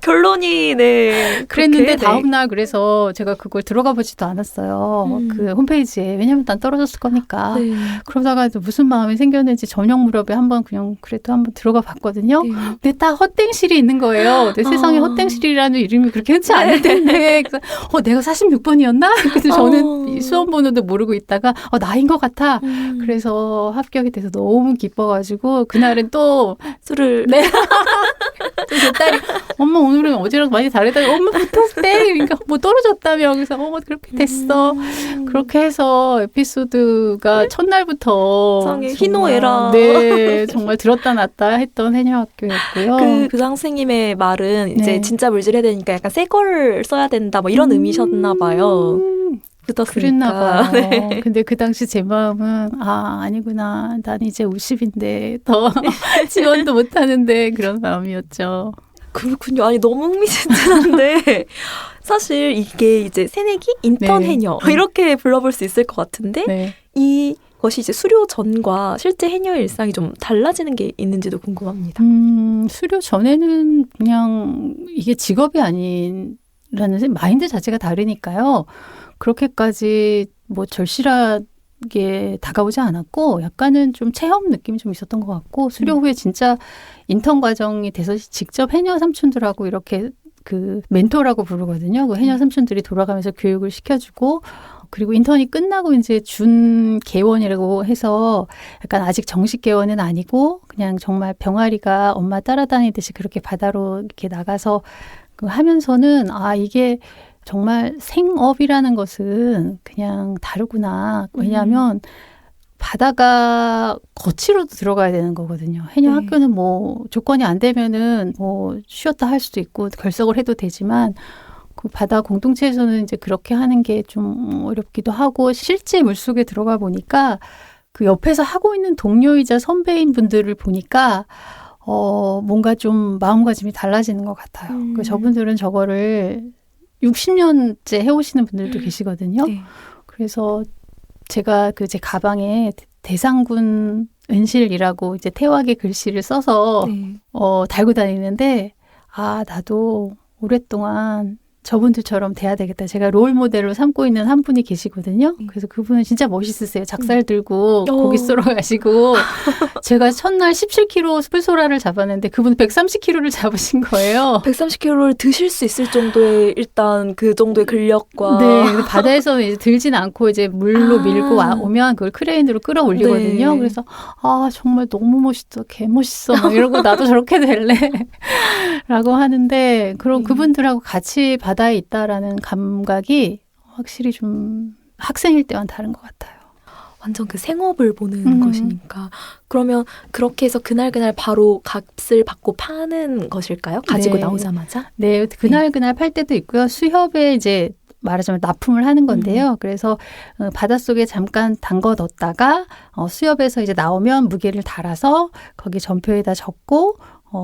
결론이 네. 그랬는데 그렇게, 다음날 그래서 제가 그걸 들어가 보지도 않았어요. 그 홈페이지에. 왜냐면 난 떨어졌을 거니까. 네. 그러다가 무슨 마음이 생겼는지 저녁 무렵에 한번 그냥 그래도 한번 들어가 봤거든요. 네. 근데 딱 헛땡실이 있는 거예요. 내 세상에 헛땡실이라는 이름이 그렇게 흔치 않을 텐데. 그래서 내가 46번이었나? 그래서 저는 이 수험 번호도 모르고 있다가 나인 것 같아. 그래서 합격이 돼서 너무 기뻐가지고 그날은 또 술을 네. 또 제 딸이 엄마 오늘은 어제랑 많이 다르다. 엄마 붙었대. 그러니까 뭐 떨어졌다며. 그래서 그렇게 됐어. 그렇게 해서 에피소드가 첫날부터 세상에 희노애락. 네, 정말 들었다 놨다 했던 해녀학교였고요. 그 교장 선생님의 말은 이제 네. 진짜 물질해야 되니까 약간 새 걸 써야 된다 뭐 이런 의미셨나 봐요. 그랬나 봐요. 네. 근데 그 당시 제 마음은 아니구나. 난 이제 50인데 더 지원도 못하는데 그런 마음이었죠. 그렇군요. 아니 너무 흥미진진한데 사실 이게 이제 새내기 인턴 네. 해녀 이렇게 불러볼 수 있을 것 같은데 네. 이것이 이제 수료 전과 실제 해녀의 일상이 좀 달라지는 게 있는지도 궁금합니다. 수료 전에는 그냥 이게 직업이 아니라는 마인드 자체가 다르니까요. 그렇게까지 뭐 절실하게 다가오지 않았고 약간은 좀 체험 느낌이 좀 있었던 것 같고 수료 후에 진짜 인턴 과정이 돼서 직접 해녀 삼촌들하고 이렇게 그 멘토라고 부르거든요. 그 해녀 삼촌들이 돌아가면서 교육을 시켜주고 그리고 인턴이 끝나고 이제 준 개원이라고 해서 약간 아직 정식 개원은 아니고 그냥 정말 병아리가 엄마 따라다니듯이 그렇게 바다로 이렇게 나가서 하면서는 이게 정말 생업이라는 것은 그냥 다르구나. 왜냐하면 바다가 거치로도 들어가야 되는 거거든요. 해녀 학교는 뭐 조건이 안 되면은 뭐 쉬었다 할 수도 있고 결석을 해도 되지만 그 바다 공동체에서는 이제 그렇게 하는 게 좀 어렵기도 하고 실제 물속에 들어가 보니까 그 옆에서 하고 있는 동료이자 선배인 분들을 보니까 뭔가 좀 마음가짐이 달라지는 것 같아요. 그 저분들은 저거를 60년째 해오시는 분들도 계시거든요. 네. 그래서 제가 제 가방에 대상군 은실이라고 이제 태화계 글씨를 써서 네. 달고 다니는데 나도 오랫동안 저분들처럼 돼야 되겠다. 제가 롤 모델로 삼고 있는 한 분이 계시거든요. 그래서 그분은 진짜 멋있으세요. 작살 들고 고기 쏘러 가시고 제가 첫날 17kg 뿔소라를 잡았는데 그분은 130kg를 잡으신 거예요. 130kg를 드실 수 있을 정도의 일단 그 정도의 근력과 네, 바다에서는 이제 들진 않고 이제 물로 밀고 오면 그걸 크레인으로 끌어올리거든요. 네. 그래서 정말 너무 멋있어, 개 멋있어, 막 이러고 나도 저렇게 될래라고 하는데 그럼 그분들하고 같이 바다에 있다라는 감각이 확실히 좀 학생일 때와는 다른 것 같아요. 완전 그 생업을 보는 것이니까. 그러면 그렇게 해서 그날 바로 값을 받고 파는 것일까요? 가지고 네. 나오자마자? 네, 그날 팔 때도 있고요. 수협에 이제 말하자면 납품을 하는 건데요. 그래서 바닷속에 잠깐 담궈 뒀다가 수협에서 이제 나오면 무게를 달아서 거기 전표에다 적고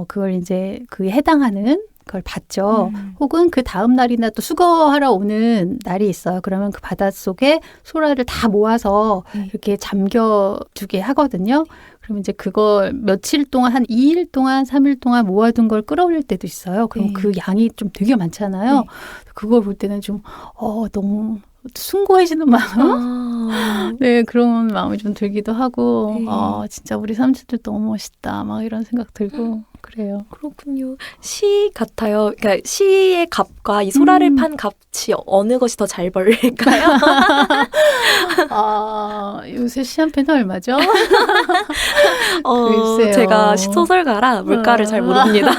그걸 이제 그에 해당하는 그걸 받죠. 혹은 그 다음 날이나 또 수거하러 오는 날이 있어요. 그러면 그 바닷속에 소라를 다 모아서 이렇게 잠겨두게 하거든요. 그러면 이제 그걸 며칠 동안 한 2일 동안 3일 동안 모아둔 걸 끌어올릴 때도 있어요. 그럼 그 양이 좀 되게 많잖아요. 그걸 볼 때는 좀 너무 숭고해지는 마음? 네, 그런 마음이 좀 들기도 하고, 네. 진짜 우리 삼촌들 너무 멋있다. 막 이런 생각 들고, 그래요. 그렇군요. 시 같아요. 그러니까 시의 값과 이 소라를 판 값이 어느 것이 더 잘 벌릴까요? 요새 시 한 편은 얼마죠? 글쎄요. 제가 소설가라 물가를 잘 모릅니다.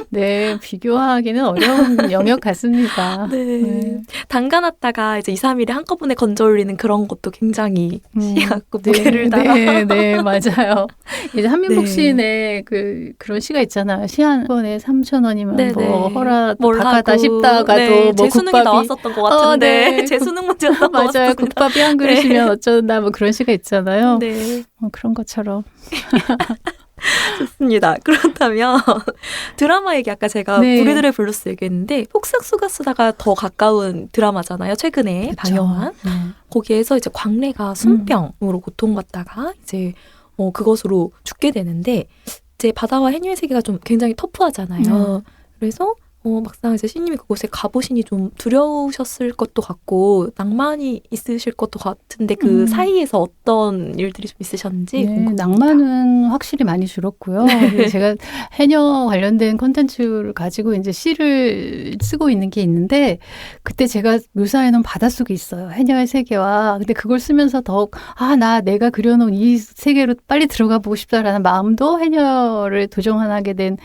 네, 비교하기는 어려운 영역 같습니다. 네. 담가놨다가 이제 2, 3일에 한꺼번에 건져 올리는 그런 것도 굉장히 시 갖고 무게를 달아. 네, 맞아요. 이제 한민복 네. 시인의 그런 시가 있잖아요. 시 한 번에 3,000원이면 네, 뭐 네. 허락 뭘 바가다 하고. 싶다가도 네, 뭐 제 수능에 국밥이 나왔었던 것 같은데 네. 제 수능 문제였던 것 맞아요. 같습니다. 국밥이 한 그릇이면 어쩐다 뭐 그런 시가 있잖아요. 네. 그런 것처럼. 좋습니다. 그렇다면 드라마 얘기 아까 제가 네. 우리들의 블루스 얘기했는데 폭삭수가 쓰다가 더 가까운 드라마잖아요. 최근에 방영한. 거기에서 이제 광래가 순병으로 고통받다가 이제 그것으로 죽게 되는데 이제 바다와 해녀의 세계가 좀 굉장히 터프하잖아요. 그래서 막상 이제 신님이 그곳에 가보시니 좀 두려우셨을 것도 같고 낭만이 있으실 것도 같은데 그 사이에서 어떤 일들이 좀 있으셨는지 궁금합니다. 낭만은 확실히 많이 줄었고요. 네. 제가 해녀 관련된 콘텐츠를 가지고 이제 시를 쓰고 있는 게 있는데 그때 제가 묘사해놓은 바닷속이 있어요. 해녀의 세계와. 근데 그걸 쓰면서 더욱 내가 그려놓은 이 세계로 빨리 들어가 보고 싶다라는 마음도 해녀를 도전하게 된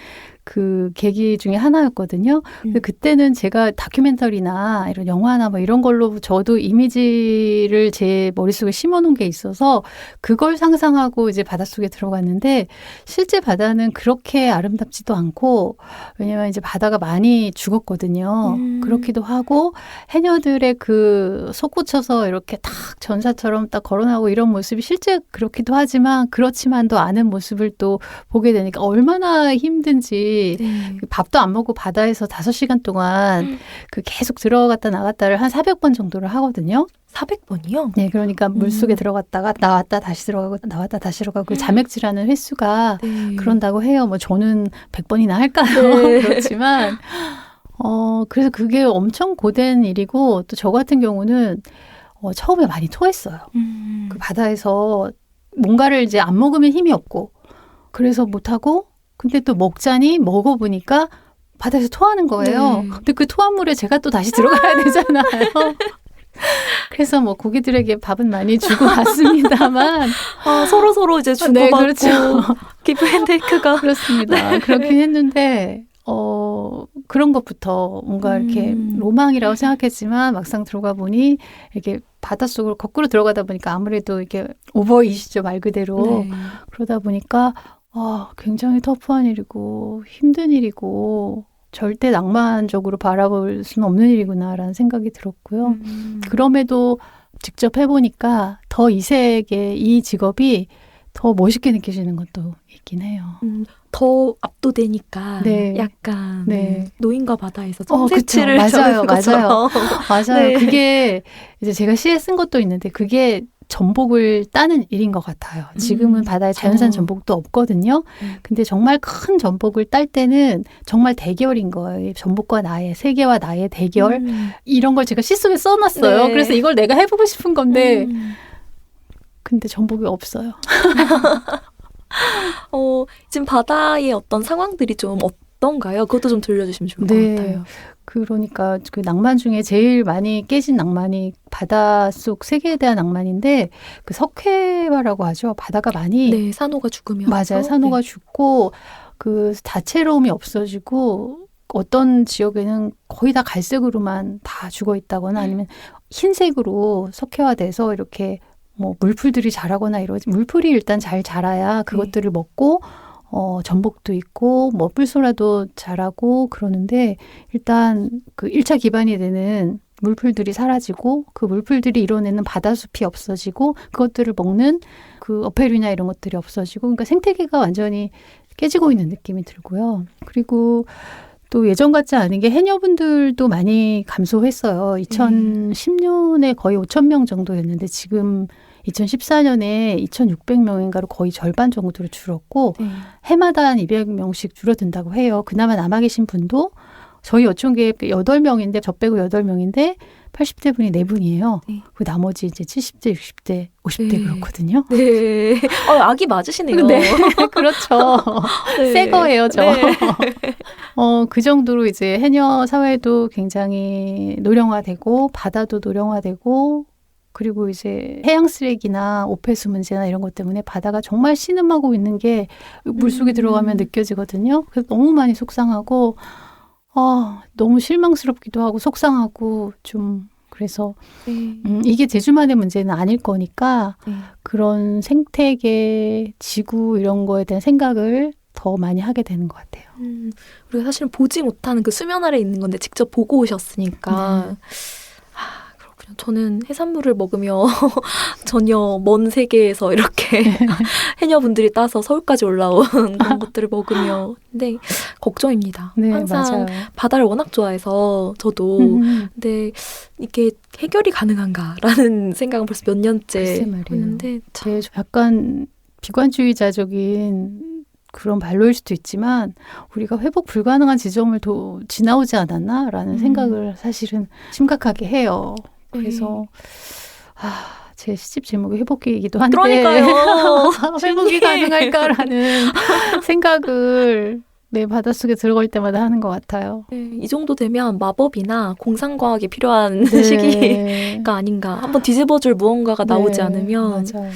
그 계기 중에 하나였거든요. 근데 그때는 제가 다큐멘터리나 이런 영화나 뭐 이런 걸로 저도 이미지를 제 머릿속에 심어놓은 게 있어서 그걸 상상하고 이제 바닷속에 들어갔는데 실제 바다는 그렇게 아름답지도 않고 왜냐면 이제 바다가 많이 죽었거든요. 그렇기도 하고 해녀들의 그 솟구쳐서 이렇게 딱 전사처럼 딱 걸어나오고 이런 모습이 실제 그렇기도 하지만 그렇지만도 않은 모습을 또 보게 되니까 얼마나 힘든지 네. 밥도 안 먹고 바다에서 5시간 동안 그 계속 들어갔다 나갔다를 한 400번 정도를 하거든요. 400번이요? 네, 그러니까 물속에 들어갔다가 나왔다 다시 들어가고 나왔다 다시 들어가고 그 자맥질하는 횟수가 네. 그런다고 해요. 뭐 저는 100번이나 할까요? 네. 그렇지만 그래서 그게 엄청 고된 일이고 또 저 같은 경우는 처음에 많이 토했어요. 그 바다에서 뭔가를 이제 안 먹으면 힘이 없고 그래서 못하고 근데 또 먹어보니까 바다에서 토하는 거예요. 네. 근데 그 토한 물에 제가 또 다시 들어가야 되잖아요. 그래서 뭐 고기들에게 밥은 많이 주고 갔습니다만 서로 이제 주고받고 네, 그렇죠. 기브앤테이크가 그렇습니다. 그렇긴 했는데 그런 것부터 뭔가 이렇게 로망이라고 생각했지만 막상 들어가 보니 이렇게 바닷속으로 거꾸로 들어가다 보니까 아무래도 이게 오버이시죠 말 그대로. 네. 그러다 보니까 굉장히 터프한 일이고 힘든 일이고 절대 낭만적으로 바라볼 수는 없는 일이구나라는 생각이 들었고요. 그럼에도 직접 해보니까 더 이 세계, 이 직업이 더 멋있게 느껴지는 것도 있긴 해요. 더 압도되니까 네. 약간 네. 노인과 바다에서 그쵸. 성세치를 맞아요. 맞아요. 네. 그게 이제 제가 시에 쓴 것도 있는데 그게 전복을 따는 일인 것 같아요. 지금은 바다에 자연산 전복도 없거든요. 근데 정말 큰 전복을 딸 때는 정말 대결인 거예요. 전복과 나의, 세계와 나의 대결. 이런 걸 제가 시 속에 써놨어요. 네. 그래서 이걸 내가 해보고 싶은 건데 근데 전복이 없어요. 지금 바다의 어떤 상황들이 좀 어떤가요? 그것도 좀 들려주시면 좋을 것 같아요. 그러니까 그 낭만 중에 제일 많이 깨진 낭만이 바닷속 세계에 대한 낭만인데 그 석회화라고 하죠. 바다가 많이 네, 산호가 죽으면 맞아요. 산호가 죽고 그 다채로움이 없어지고 어떤 지역에는 거의 다 갈색으로만 다 죽어 있다거나 아니면 흰색으로 석회화돼서 이렇게 뭐 물풀들이 자라거나 이러지. 물풀이 일단 잘 자라야 그것들을 먹고 전복도 있고 뭐 뿔소라도 자라고 그러는데 일단 그 1차 기반이 되는 물풀들이 사라지고 그 물풀들이 이뤄내는 바다숲이 없어지고 그것들을 먹는 그 어패류나 이런 것들이 없어지고 그러니까 생태계가 완전히 깨지고 있는 느낌이 들고요. 그리고 또 예전 같지 않은 게 해녀분들도 많이 감소했어요. 2010년에 거의 5,000명 정도였는데 지금 2014년에 2,600명인가로 거의 절반 정도로 줄었고 해마다 한 200명씩 줄어든다고 해요. 그나마 남아 계신 분도 저희 어촌계 8명인데 저 빼고 8명인데 80대 분이 4분이에요. 네. 그 나머지 이제 70대, 60대, 50대 네. 그렇거든요. 네. 아기 맞으시네요. 네, 그렇죠. 네. 새 거예요, 저. 네. 그 정도로 이제 해녀 사회도 굉장히 노령화되고 바다도 노령화되고 그리고 이제 해양 쓰레기나 오폐수 문제나 이런 것 때문에 바다가 정말 신음하고 있는 게 물속에 들어가면 느껴지거든요. 그래서 너무 많이 속상하고 너무 실망스럽기도 하고 속상하고 좀 그래서 네. 이게 제주만의 문제는 아닐 거니까 네. 그런 생태계, 지구 이런 거에 대한 생각을 더 많이 하게 되는 것 같아요. 우리가 사실은 보지 못하는 그 수면 아래 있는 건데 직접 보고 오셨으니까 그렇군요. 저는 해산물을 먹으며 전혀 먼 세계에서 이렇게 해녀분들이 따서 서울까지 올라온 그런 것들을 먹으며 근데 걱정입니다. 네, 항상 맞아요. 바다를 워낙 좋아해서 저도 근데 이게 해결이 가능한가라는 생각은 벌써 몇 년째 했는데 제 약간 비관주의자적인 그런 발로일 수도 있지만 우리가 회복 불가능한 지점을 지나오지 않았나라는 생각을 사실은 심각하게 해요. 그래서 제 시집 제목이 회복기이기도 한데 그러니까요. 회복이 가능할까라는 생각을 바닷속에 들어갈 때마다 하는 것 같아요. 네, 이 정도 되면 마법이나 공상과학이 필요한 시기가 아닌가. 한번 뒤집어줄 무언가가 나오지 않으면 맞아요.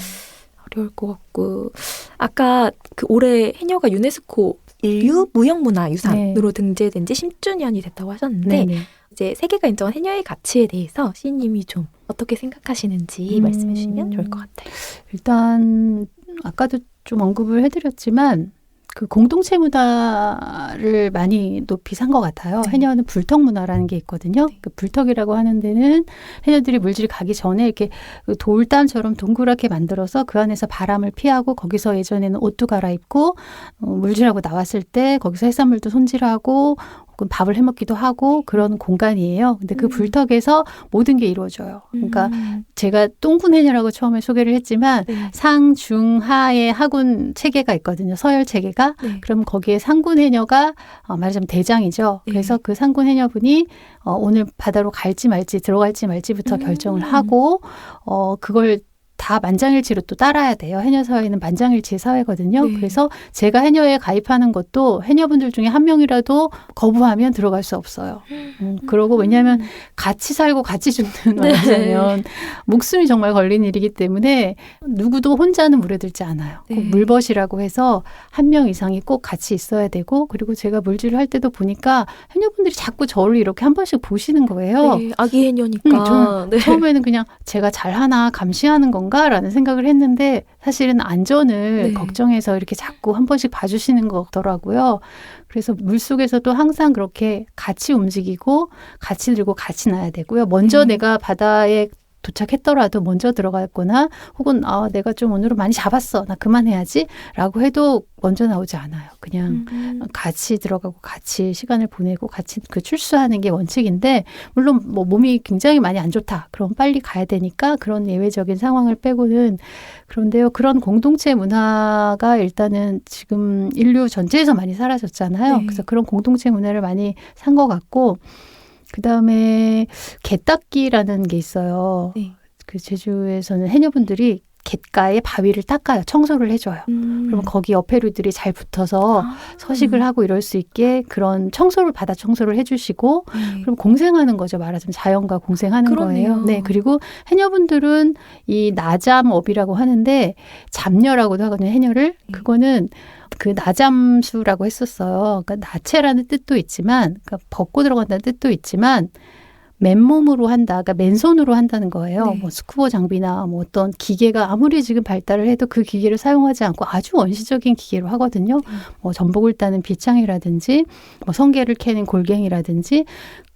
어려울 것 같고. 아까 그 올해 해녀가 유네스코 인류 무형문화유산으로 등재된 지 10주년이 됐다고 하셨는데 이제 세계가 인정한 해녀의 가치에 대해서 시인님이 좀 어떻게 생각하시는지 말씀해 주시면 좋을 것 같아요. 일단 아까도 좀 언급을 해드렸지만 그 공동체 문화를 많이 높이 산 것 같아요. 네. 해녀는 불턱 문화라는 게 있거든요. 그 불턱이라고 하는 데는 해녀들이 물질 가기 전에 이렇게 돌담처럼 동그랗게 만들어서 그 안에서 바람을 피하고 거기서 예전에는 옷도 갈아입고 물질하고 나왔을 때 거기서 해산물도 손질하고 혹은 밥을 해먹기도 하고 그런 공간이에요. 근데 그 불턱에서 모든 게 이루어져요. 그러니까 제가 똥군 해녀라고 처음에 소개를 했지만 상, 중, 하의 하군 체계가 있거든요. 서열 체계가. 그럼 거기에 상군 해녀가 말하자면 대장이죠. 그래서 그 상군 해녀분이 오늘 바다로 갈지 말지 들어갈지 말지부터 결정을 하고 그걸 다 만장일치로 또 따라야 돼요. 해녀 사회는 만장일치의 사회거든요. 그래서 제가 해녀에 가입하는 것도 해녀분들 중에 한 명이라도 거부하면 들어갈 수 없어요. 그러고 왜냐하면 같이 살고 같이 죽는 말하자면 목숨이 정말 걸린 일이기 때문에 누구도 혼자는 물에 들지 않아요. 꼭 물벗이라고 해서 한 명 이상이 꼭 같이 있어야 되고 그리고 제가 물질을 할 때도 보니까 해녀분들이 자꾸 저를 이렇게 한 번씩 보시는 거예요. 아기 해녀니까. 저는 처음에는 그냥 제가 잘하나 감시하는 건가라는 생각을 했는데 사실은 안전을 걱정해서 이렇게 자꾸 한 번씩 봐주시는 거더라고요. 그래서 물속에서도 항상 그렇게 같이 움직이고 같이 들고 같이 나야 되고요. 먼저 내가 바다에 도착했더라도 먼저 들어갔거나 혹은 내가 좀 오늘은 많이 잡았어. 나 그만해야지 라고 해도 먼저 나오지 않아요. 그냥 같이 들어가고 같이 시간을 보내고 같이 그 출수하는 게 원칙인데 물론 뭐 몸이 굉장히 많이 안 좋다. 그럼 빨리 가야 되니까 그런 예외적인 상황을 빼고는 그런데요. 그런 공동체 문화가 일단은 지금 인류 전체에서 많이 사라졌잖아요. 그래서 그런 공동체 문화를 많이 산 것 같고 그다음에 갯닦기라는 게 있어요. 그 제주에서는 해녀분들이 갯가에 바위를 닦아요. 청소를 해줘요. 그러면 거기 옆에류들이 잘 붙어서 서식을 하고 이럴 수 있게 그런 청소를 바다 청소를 해주시고 그럼 공생하는 거죠. 말하자면 자연과 공생하는 거예요. 네, 그리고 해녀분들은 이 나잠업이라고 하는데 잡녀라고도 하거든요. 해녀를. 그거는 그 나잠수라고 했었어요. 그러니까 나체라는 뜻도 있지만, 그러니까 벗고 들어간다는 뜻도 있지만, 맨몸으로 한다, 그러니까 맨손으로 한다는 거예요. 뭐 스쿠버 장비나 뭐 어떤 기계가 아무리 지금 발달을 해도 그 기계를 사용하지 않고 아주 원시적인 기계로 하거든요. 뭐 전복을 따는 비창이라든지, 뭐 성게를 캐는 골갱이라든지,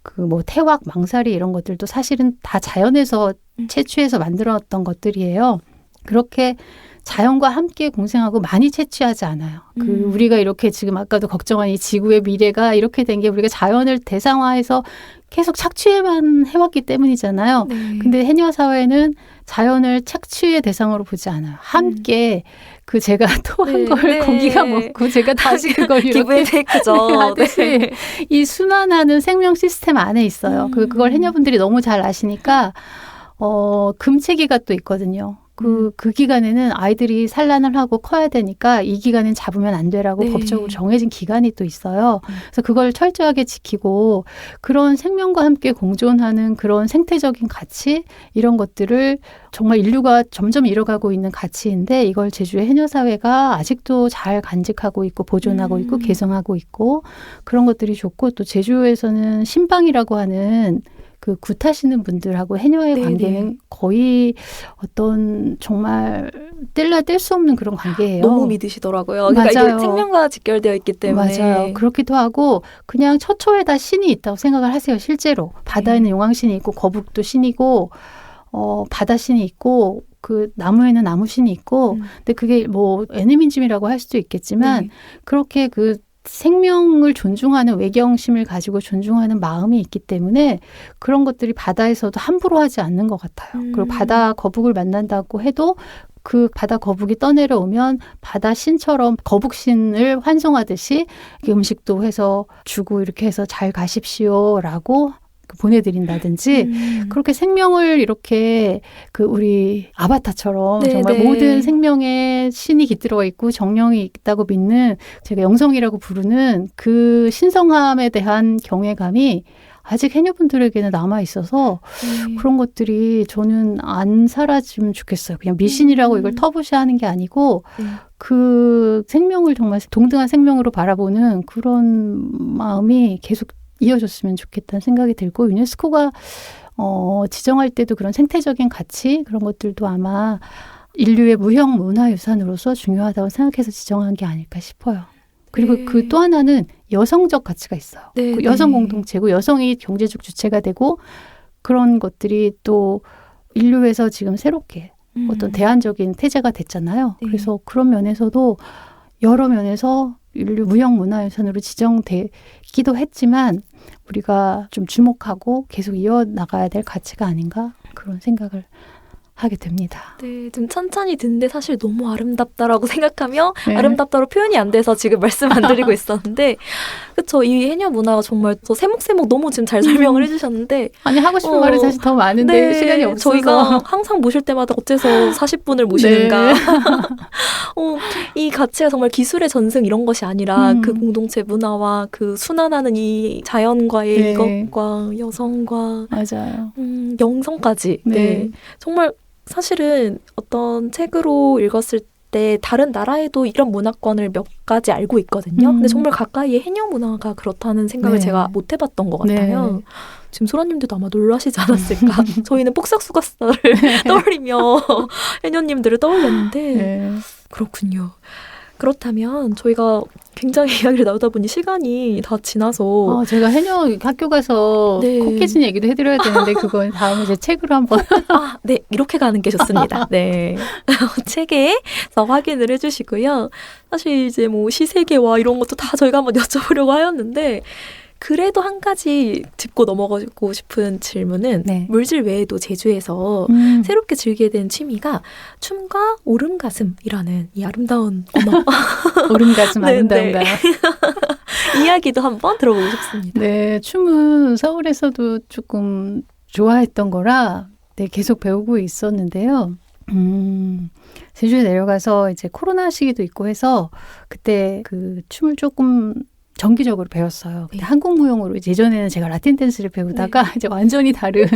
그 뭐 태왁, 망사리 이런 것들도 사실은 다 자연에서 채취해서 만들었던 것들이에요. 그렇게 자연과 함께 공생하고 많이 채취하지 않아요. 우리가 이렇게 지금 아까도 걱정한 이 지구의 미래가 이렇게 된 게 우리가 자연을 대상화해서 계속 착취만 해왔기 때문이잖아요. 네. 근데 해녀 사회는 자연을 착취의 대상으로 보지 않아요. 함께 그 제가 토한 네, 걸 네. 고기가 먹고 제가 다시 그걸 기부의 이렇게 테이크죠. 하듯이 네. 이 순환하는 생명 시스템 안에 있어요. 그걸 해녀분들이 너무 잘 아시니까 금체기가 또 있거든요. 그 기간에는 아이들이 산란을 하고 커야 되니까 이 기간엔 잡으면 안 되라고 네. 법적으로 정해진 기간이 또 있어요. 그래서 그걸 철저하게 지키고 그런 생명과 함께 공존하는 그런 생태적인 가치 이런 것들을 정말 인류가 점점 잃어가고 있는 가치인데 이걸 제주의 해녀사회가 아직도 잘 간직하고 있고 보존하고 있고 개성하고 있고 그런 것들이 좋고 또 제주에서는 신방이라고 하는 그 굿하시는 분들하고 해녀의 네네. 관계는 거의 어떤 정말 뗄 수 없는 그런 관계예요. 너무 믿으시더라고요. 그러니까 맞아요. 이게 생명과 직결되어 있기 때문에. 맞아요. 그렇기도 하고 그냥 처처에다 신이 있다고 생각을 하세요. 실제로. 바다에는 용왕신이 있고 거북도 신이고 바다신이 있고 그 나무에는 나무신이 있고 근데 그게 뭐 애니미즘이라고 할 수도 있겠지만 그렇게 그 생명을 존중하는 외경심을 가지고 존중하는 마음이 있기 때문에 그런 것들이 바다에서도 함부로 하지 않는 것 같아요. 그리고 바다 거북을 만난다고 해도 그 바다 거북이 떠내려오면 바다 신처럼 거북신을 환송하듯이 이렇게 음식도 해서 주고 이렇게 해서 잘 가십시오라고 보내드린다든지 그렇게 생명을 이렇게 그 우리 아바타처럼 네, 정말 네. 모든 생명에 신이 깃들어 있고 정령이 있다고 믿는 제가 영성이라고 부르는 그 신성함에 대한 경외감이 아직 해녀분들에게는 남아 있어서 그런 것들이 저는 안 사라지면 좋겠어요. 그냥 미신이라고 이걸 터부시하는 게 아니고 그 생명을 정말 동등한 생명으로 바라보는 그런 마음이 계속 이어졌으면 좋겠다는 생각이 들고 유네스코가 지정할 때도 그런 생태적인 가치 그런 것들도 아마 인류의 무형 문화유산으로서 중요하다고 생각해서 지정한 게 아닐까 싶어요. 그리고 네. 그 또 하나는 여성적 가치가 있어요. 네, 그 여성 네. 공동체고 여성이 경제적 주체가 되고 그런 것들이 또 인류에서 지금 새롭게 어떤 대안적인 태제가 됐잖아요. 네. 그래서 그런 면에서도 여러 면에서 인류 무형 문화유산으로 지정되기도 했지만 우리가 좀 주목하고 계속 이어나가야 될 가치가 아닌가 그런 생각을 하게 됩니다. 네, 좀 천천히 듣는데 사실 너무 아름답다라고 생각하며 네. 아름답다로 표현이 안 돼서 지금 말씀 안 드리고 있었는데 그쵸, 이 해녀 문화가 정말 저 세목세목 너무 지금 잘 설명을 해주셨는데 아니 하고 싶은 말이 사실 더 많은데 네, 시간이 없어서 저희가 항상 모실 때마다 어째서 40분을 모시는가. 네. 이 가치가 정말 기술의 전승 이런 것이 아니라 그 공동체 문화와 그 순환하는 이 자연과의 네. 이것과 여성과 맞아요. 영성까지 네. 네. 정말 사실은 어떤 책으로 읽었을 때 다른 나라에도 이런 문화권을 몇 가지 알고 있거든요. 근데 정말 가까이에 해녀 문화가 그렇다는 생각을 네. 제가 못 해봤던 것 같아요. 네. 지금 소라님들도 아마 놀라시지 않았을까. 저희는 폭삭수가스를 떠올리며 해녀님들을 떠올렸는데 네. 그렇군요. 그렇다면 저희가 굉장히 이야기를 나누다 보니 시간이 다 지나서 제가 해녀 학교 가서 네. 코 깨진 얘기도 해드려야 되는데 그건 다음에 제 책으로 한번 네, 이렇게 가는 게 좋습니다. 네. 책에서 확인을 해주시고요. 사실 이제 뭐 시세계와 이런 것도 다 저희가 한번 여쭤보려고 하였는데, 그래도 한 가지 짚고 넘어가고 싶은 질문은 네. 물질 외에도 제주에서 새롭게 즐기게 된 취미가 춤과 오름가슴이라는 이 아름다운 언어. 오름가슴 네, 아름다운가요? 이야기도 한번 들어보고 싶습니다. 네, 춤은 서울에서도 조금 좋아했던 거라 네, 계속 배우고 있었는데요. 제주에 내려가서 이제 코로나 시기도 있고 해서 그때 그 춤을 조금 정기적으로 배웠어요. 근데 네. 한국 무용으로 이제 예전에는 제가 라틴 댄스를 배우다가 이제 완전히 다른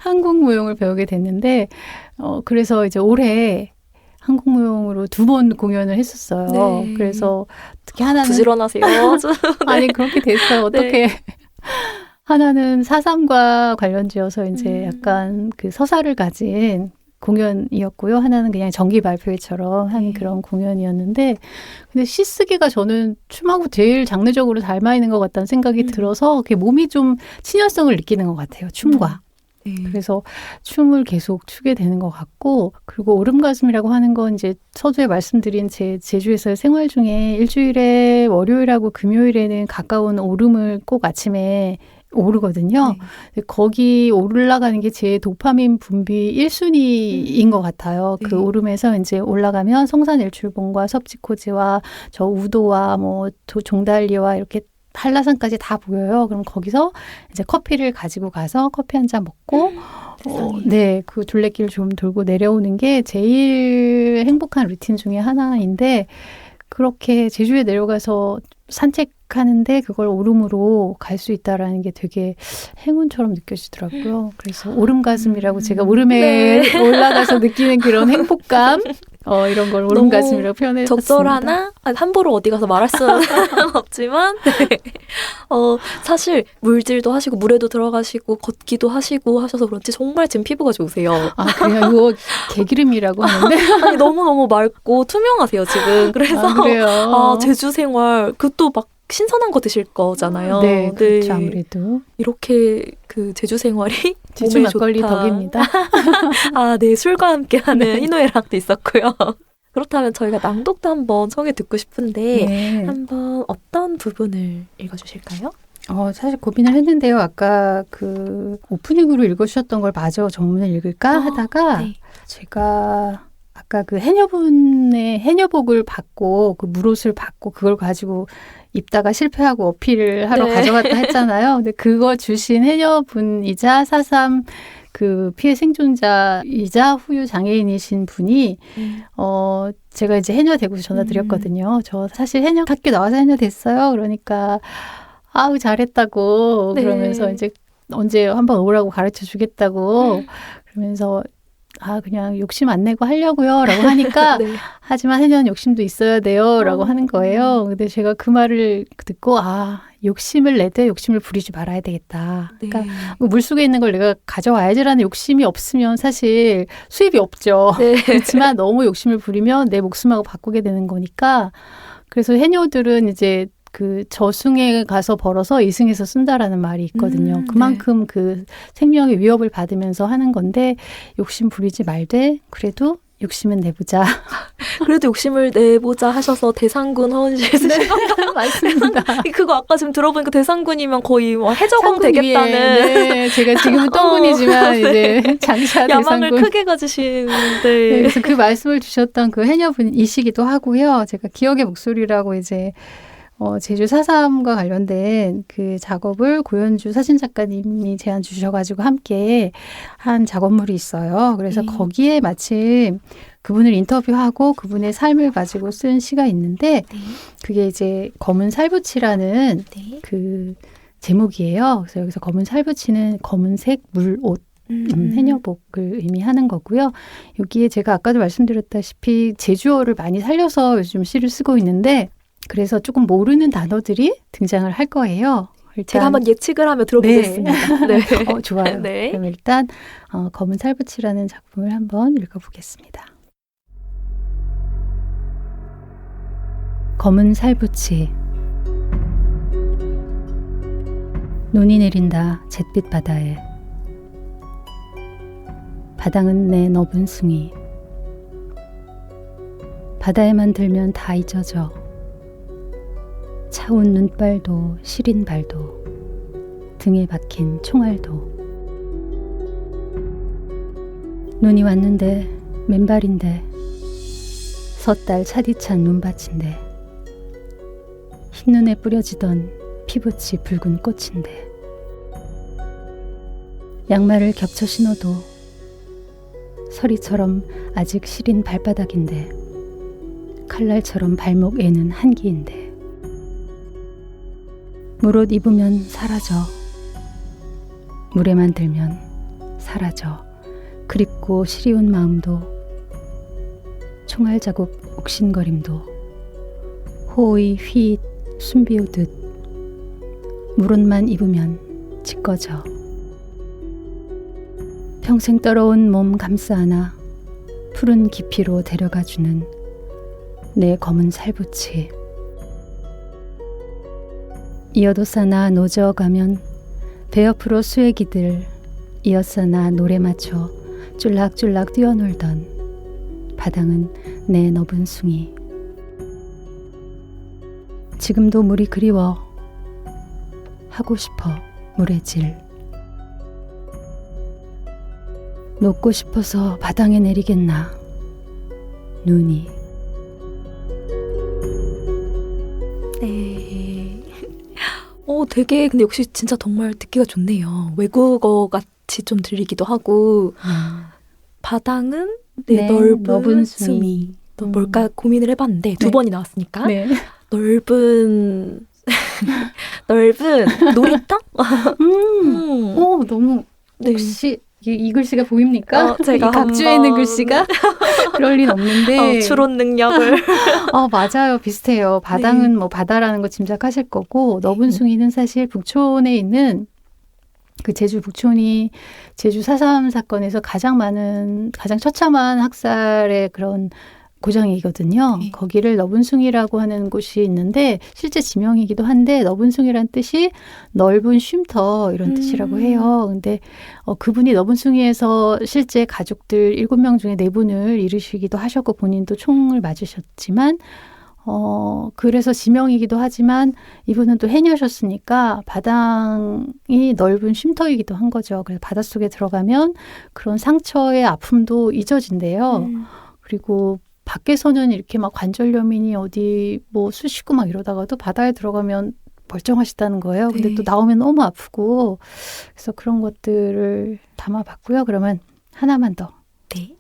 한국 무용을 배우게 됐는데 그래서 이제 올해 한국 무용으로 2번 공연을 했었어요. 네. 그래서 특히 하나는 부지런하세요. 아니 그렇게 됐어요. 어떻게 하나는 4.3과 관련지어서 이제 약간 그 서사를 가진 공연이었고요. 하나는 그냥 정기 발표회처럼 한 그런 공연이었는데 근데 시쓰기가 저는 춤하고 제일 장르적으로 닮아 있는 것 같다는 생각이 들어서 그게 몸이 좀 친연성을 느끼는 것 같아요. 춤과. 네. 그래서 춤을 계속 추게 되는 것 같고, 그리고 오름가슴이라고 하는 건 이제 서두에 말씀드린 제 제주에서의 생활 중에 일주일에 월요일하고 금요일에는 가까운 오름을 꼭 아침에 오르거든요. 네. 거기 올라가는 게 제 도파민 분비 1순위인 것 같아요. 네. 그 오름에서 이제 올라가면 성산일출봉과 섭지코지와 저 우도와 뭐 종달리와 이렇게 한라산까지 다 보여요. 그럼 거기서 이제 커피를 가지고 가서 커피 한 잔 먹고, 네, 그 둘레길 좀 돌고 내려오는 게 제일 행복한 루틴 중에 하나인데, 그렇게 제주에 내려가서 산책하는데 그걸 오름으로 갈 수 있다라는 게 되게 행운처럼 느껴지더라고요. 그래서 오름가슴이라고 제가 오름에 네. 올라가서 느끼는 그런 행복감, 이런 걸 오름가슴이라고 표현해봤습니다. 적절하나? 함부로 어디 가서 말할 수는 없지만 네. 사실 물질도 하시고 물에도 들어가시고 걷기도 하시고 하셔서 그런지 정말 지금 피부가 좋으세요. 아, 그래요? 이거 개기름이라고 하는데? 아니 너무너무 맑고 투명하세요 지금. 그래서 그래요? 제주 생활 그것도 막 신선한 거 드실 거잖아요. 네, 그렇죠. 아무래도. 이렇게 그 제주 생활이 제주 몸에 막걸리 좋다. 덕입니다. 네, 술과 함께하는 네. 희노애락도 있었고요. 그렇다면 저희가 낭독도 한번 청해 듣고 싶은데 네. 한번 어떤 부분을 읽어주실까요? 사실 고민을 했는데요. 아까 그 오프닝으로 읽어주셨던 걸 마저 전문을 읽을까 하다가 네. 제가 아까 그 해녀분의 해녀복을 받고 그 물옷을 받고 그걸 가지고 입다가 실패하고 어필을 하러 네. 가져갔다 했잖아요. 근데 그거 주신 해녀분이자 4.3 그 피해 생존자이자 후유 장애인이신 분이 제가 이제 해녀 대구에서 전화 드렸거든요. 저 사실 해녀 학교 나와서 해녀 됐어요. 그러니까 아우 잘했다고 네. 그러면서 이제 언제 한번 오라고 가르쳐 주겠다고 그러면서 그냥 욕심 안 내고 하려고요 라고 하니까 네. 하지만 해녀는 욕심도 있어야 돼요 라고 하는 거예요. 근데 제가 그 말을 듣고 욕심을 내되 욕심을 부리지 말아야 되겠다. 네. 그러니까 물속에 있는 걸 내가 가져와야지라는 욕심이 없으면 사실 수입이 없죠. 네. 그렇지만 너무 욕심을 부리면 내 목숨하고 바꾸게 되는 거니까 그래서 해녀들은 이제 그 저승에 가서 벌어서 이승에서 쓴다라는 말이 있거든요. 그만큼 네. 그 생명의 위협을 받으면서 하는 건데 욕심 부리지 말되 그래도 욕심은 내보자. 그래도 욕심을 내보자 하셔서 대상군 허언실 쓰신 건가요? 맞습니다. 그거 아까 지금 들어보니까 대상군이면 거의 뭐 해적왕 되겠다는 네, 제가 지금은 똥군이지만 네. 이제 장차 야망을 대상군. 크게 가지시는데 네, 그래서 그 말씀을 주셨던 그 해녀분이시기도 하고요. 제가 기억의 목소리라고 이제 제주 4.3과 관련된 그 작업을 고현주 사진작가님이 제안 주셔가지고 함께 한 작업물이 있어요. 그래서 거기에 마침 그분을 인터뷰하고 그분의 삶을 가지고 쓴 시가 있는데 그게 이제 검은 살붙이라는 그 제목이에요. 그래서 여기서 검은 살붙이는 검은색 물옷. 해녀복을 의미하는 거고요. 여기에 제가 아까도 말씀드렸다시피 제주어를 많이 살려서 요즘 시를 쓰고 있는데 그래서 조금 모르는 단어들이 등장을 할 거예요. 일단, 제가 한번 예측을 하며 들어보겠습니다. 네. 좋아요. 네. 그럼 일단 검은 살붙이라는 작품을 한번 읽어보겠습니다. 검은 살붙이 눈이 내린다 잿빛 바다에 바닥은 내 너분 숭이 바다에만 들면 다 잊어져 차운 눈발도 시린 발도 등에 박힌 총알도 눈이 왔는데 맨발인데 섣달 차디찬 눈밭인데 흰눈에 뿌려지던 피부치 붉은 꽃인데 양말을 겹쳐 신어도 서리처럼 아직 시린 발바닥인데 칼날처럼 발목에는 한기인데 물옷 입으면 사라져 물에만 들면 사라져 그립고 시리운 마음도 총알 자국 옥신거림도 호의 휘잇 숨비우듯 물옷만 입으면 찢거져 평생 떨어온 몸 감싸안아 푸른 깊이로 데려가주는 내 검은 살붙이 이어도 싸나 노저어가면 배 옆으로 수액이들 이었으나 노래 맞춰 쫄락쫄락 뛰어놀던 바당은 내 너분 숭이. 지금도 물이 그리워 하고 싶어 물의 질. 녹고 싶어서 바당에 내리겠나 눈이. 네. 되게 근데 역시 진짜 정말 듣기가 좋네요. 외국어 같이 좀 들리기도 하고 바당은 내 넓은 숨이 또 뭘까 고민을 해봤는데 두 번이 나왔으니까 네. 넓은 놀이터? 너무 네. 혹시 이 글씨가 보입니까? 제가 이 각주에 있는 글씨가? 그럴 리는 없는데. 추론 능력을. 맞아요. 비슷해요. 바당은 네. 뭐 바다라는 거 짐작하실 거고 너분숭이는 사실 북촌에 있는 그 제주 북촌이 제주 4.3 사건에서 가장 처참한 학살의 그런 고장이거든요. 네. 거기를 너분숭이라고 하는 곳이 있는데 실제 지명이기도 한데 너분숭이란 뜻이 넓은 쉼터 이런 뜻이라고 해요. 근데 그분이 너분숭이에서 실제 가족들 7명 중에 4분을 잃으시기도 하셨고 본인도 총을 맞으셨지만 그래서 지명이기도 하지만 이분은 또 해녀셨으니까 바당이 넓은 쉼터이기도 한 거죠. 그래서 바닷속에 들어가면 그런 상처의 아픔도 잊어진대요. 그리고 밖에서는 이렇게 막 관절염이니 어디 뭐 쑤시고 막 이러다가도 바다에 들어가면 멀쩡하시다는 거예요. 근데 네. 또 나오면 너무 아프고 그래서 그런 것들을 담아봤고요. 그러면 하나만 더. 네.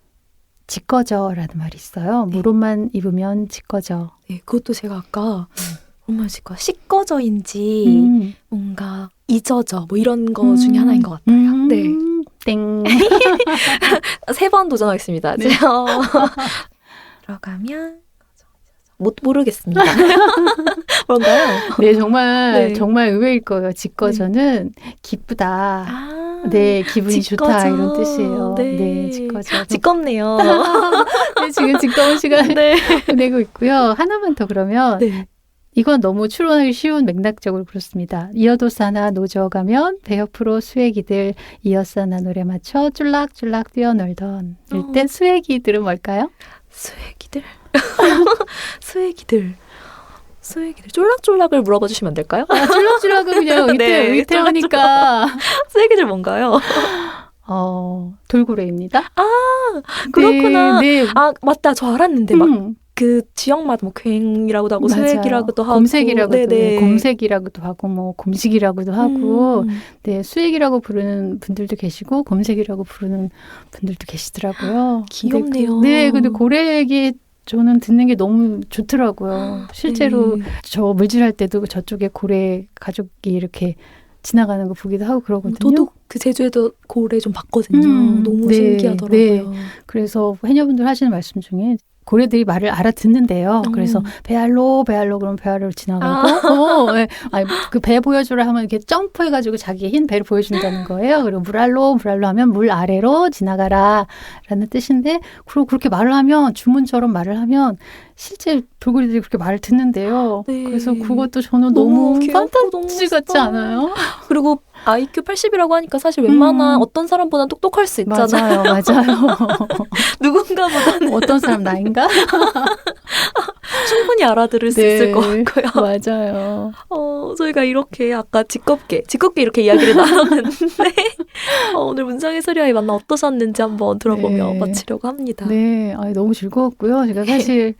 지꺼져라는 말이 있어요. 네. 물옷만 입으면 지꺼져. 네, 그것도 제가 아까 정말 씻겨져인지 뭔가 잊어져 뭐 이런 거 중에 하나인 것 같아요. 네. 땡. 3번 도전하겠습니다. 네. 들어가면 모르겠습니다. 뭔가요? 네, 정말 네. 정말 의외일 거예요. 지꺼져는 기쁘다. 네, 기분이 좋다 이런 뜻이에요. 네, 지꺼져. 지껍네요. 네, 지금 지꺼운 시간 네. 보내고 있고요. 하나만 더 그러면 네. 이건 너무 추론하기 쉬운 맥락적으로 그렇습니다. 이어도사나 노저가면 배 옆으로 수액이들 이어사나 노래 맞춰 쫄락쫄락 뛰어놀던 일때 수액이들은 뭘까요? 수액이들? 수액이들 쫄락쫄락을 물어봐 주시면 안 될까요? 쫄락쫄락은 그냥 위태우니까 수액이들 뭔가요? 돌고래입니다. 그렇구나. 네, 네. 맞다. 저 알았는데 막 그 지역마다 뭐 괭이라고도 하고 수액이라고도 하고 곰색이라고도 하고 뭐 곰식이라고도 하고 네, 수액이라고 부르는 분들도 계시고 곰색이라고 부르는 분들도 계시더라고요. 귀엽네요. 근데 고래 얘기 저는 듣는 게 너무 좋더라고요. 실제로 저 물질할 때도 저쪽에 고래 가족이 이렇게 지나가는 거 보기도 하고 그러거든요. 저도 그 제주에도 고래 좀 봤거든요. 너무 신기하더라고요. 네. 그래서 해녀분들 하시는 말씀 중에 고래들이 말을 알아듣는데요. 그래서 배알로 그러면 배알로 지나가고 그 배 보여주라 하면 이렇게 점프해가지고 자기의 흰 배를 보여준다는 거예요. 그리고 물알로 하면 물 아래로 지나가라 라는 뜻인데 그리고 그렇게 말을 하면 주문처럼 말을 하면 실제 돌고래들이 그렇게 말을 듣는데요. 네. 그래서 그것도 저는 너무 판타지 같지 않아요? 그리고 IQ 80이라고 하니까 사실 웬만한 어떤 사람보다 똑똑할 수 있잖아요. 맞아요. 누군가보다는 어떤 사람 나인가? 충분히 알아들을 수 있을 것 같고요. 맞아요. 저희가 이렇게 아까 지껍게 이렇게 이야기를 나눴는데 오늘 문장해설위원이 만나 어떠셨는지 한번 들어보며 마치려고 합니다. 네, 너무 즐거웠고요. 제가 사실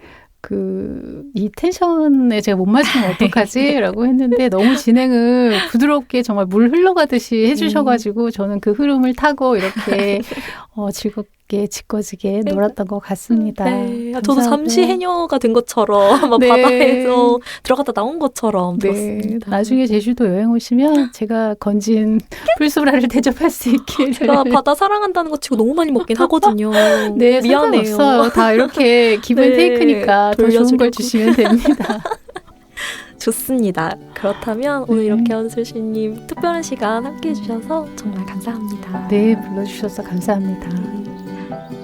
이 텐션에 제가 못 맞추면 어떡하지? 라고 했는데 너무 진행을 부드럽게 정말 물 흘러가듯이 해주셔가지고 저는 그 흐름을 타고 이렇게 즐겁게 지꺼지게 놀았던 것 같습니다. 네, 저도 잠시 해녀가 된 것처럼 막 바다에서 들어갔다 나온 것처럼 들었습니다. 나중에 제주도 여행 오시면 제가 건진 풀소라를 대접할 수 있기를. 제가 바다 사랑한다는 것 치고 너무 많이 먹긴 하거든요. 네, 미안해요. 상관없어요. 다 이렇게 기분 테이크니까 더 좋은 걸 주시면 됩니다. 좋습니다. 그렇다면 오늘 이렇게 헌슬씨님 특별한 시간 함께해 주셔서 정말 감사합니다. 네, 불러주셔서 감사합니다.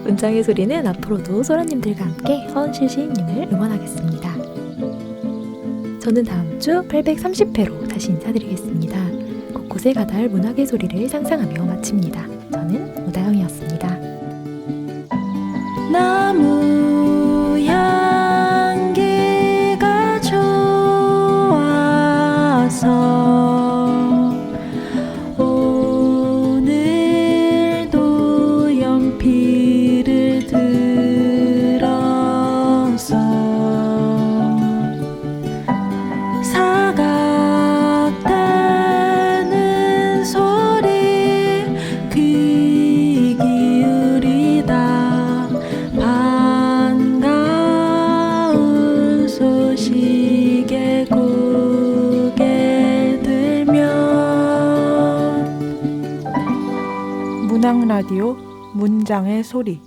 문장의 소리는 앞으로도 소라님들과 함께 허은실 시인님을 응원하겠습니다. 저는 다음 주 830회로 다시 인사드리겠습니다. 곳곳에 가다할 문학의 소리를 상상하며 마칩니다. 저는 우다영이었습니다. 나무 향기가 좋아서 오늘도 연필을 들어서 사각대는 소리 귀 기울이다 반가운 소식에 고개 들면 문학 라디오 문장의 소리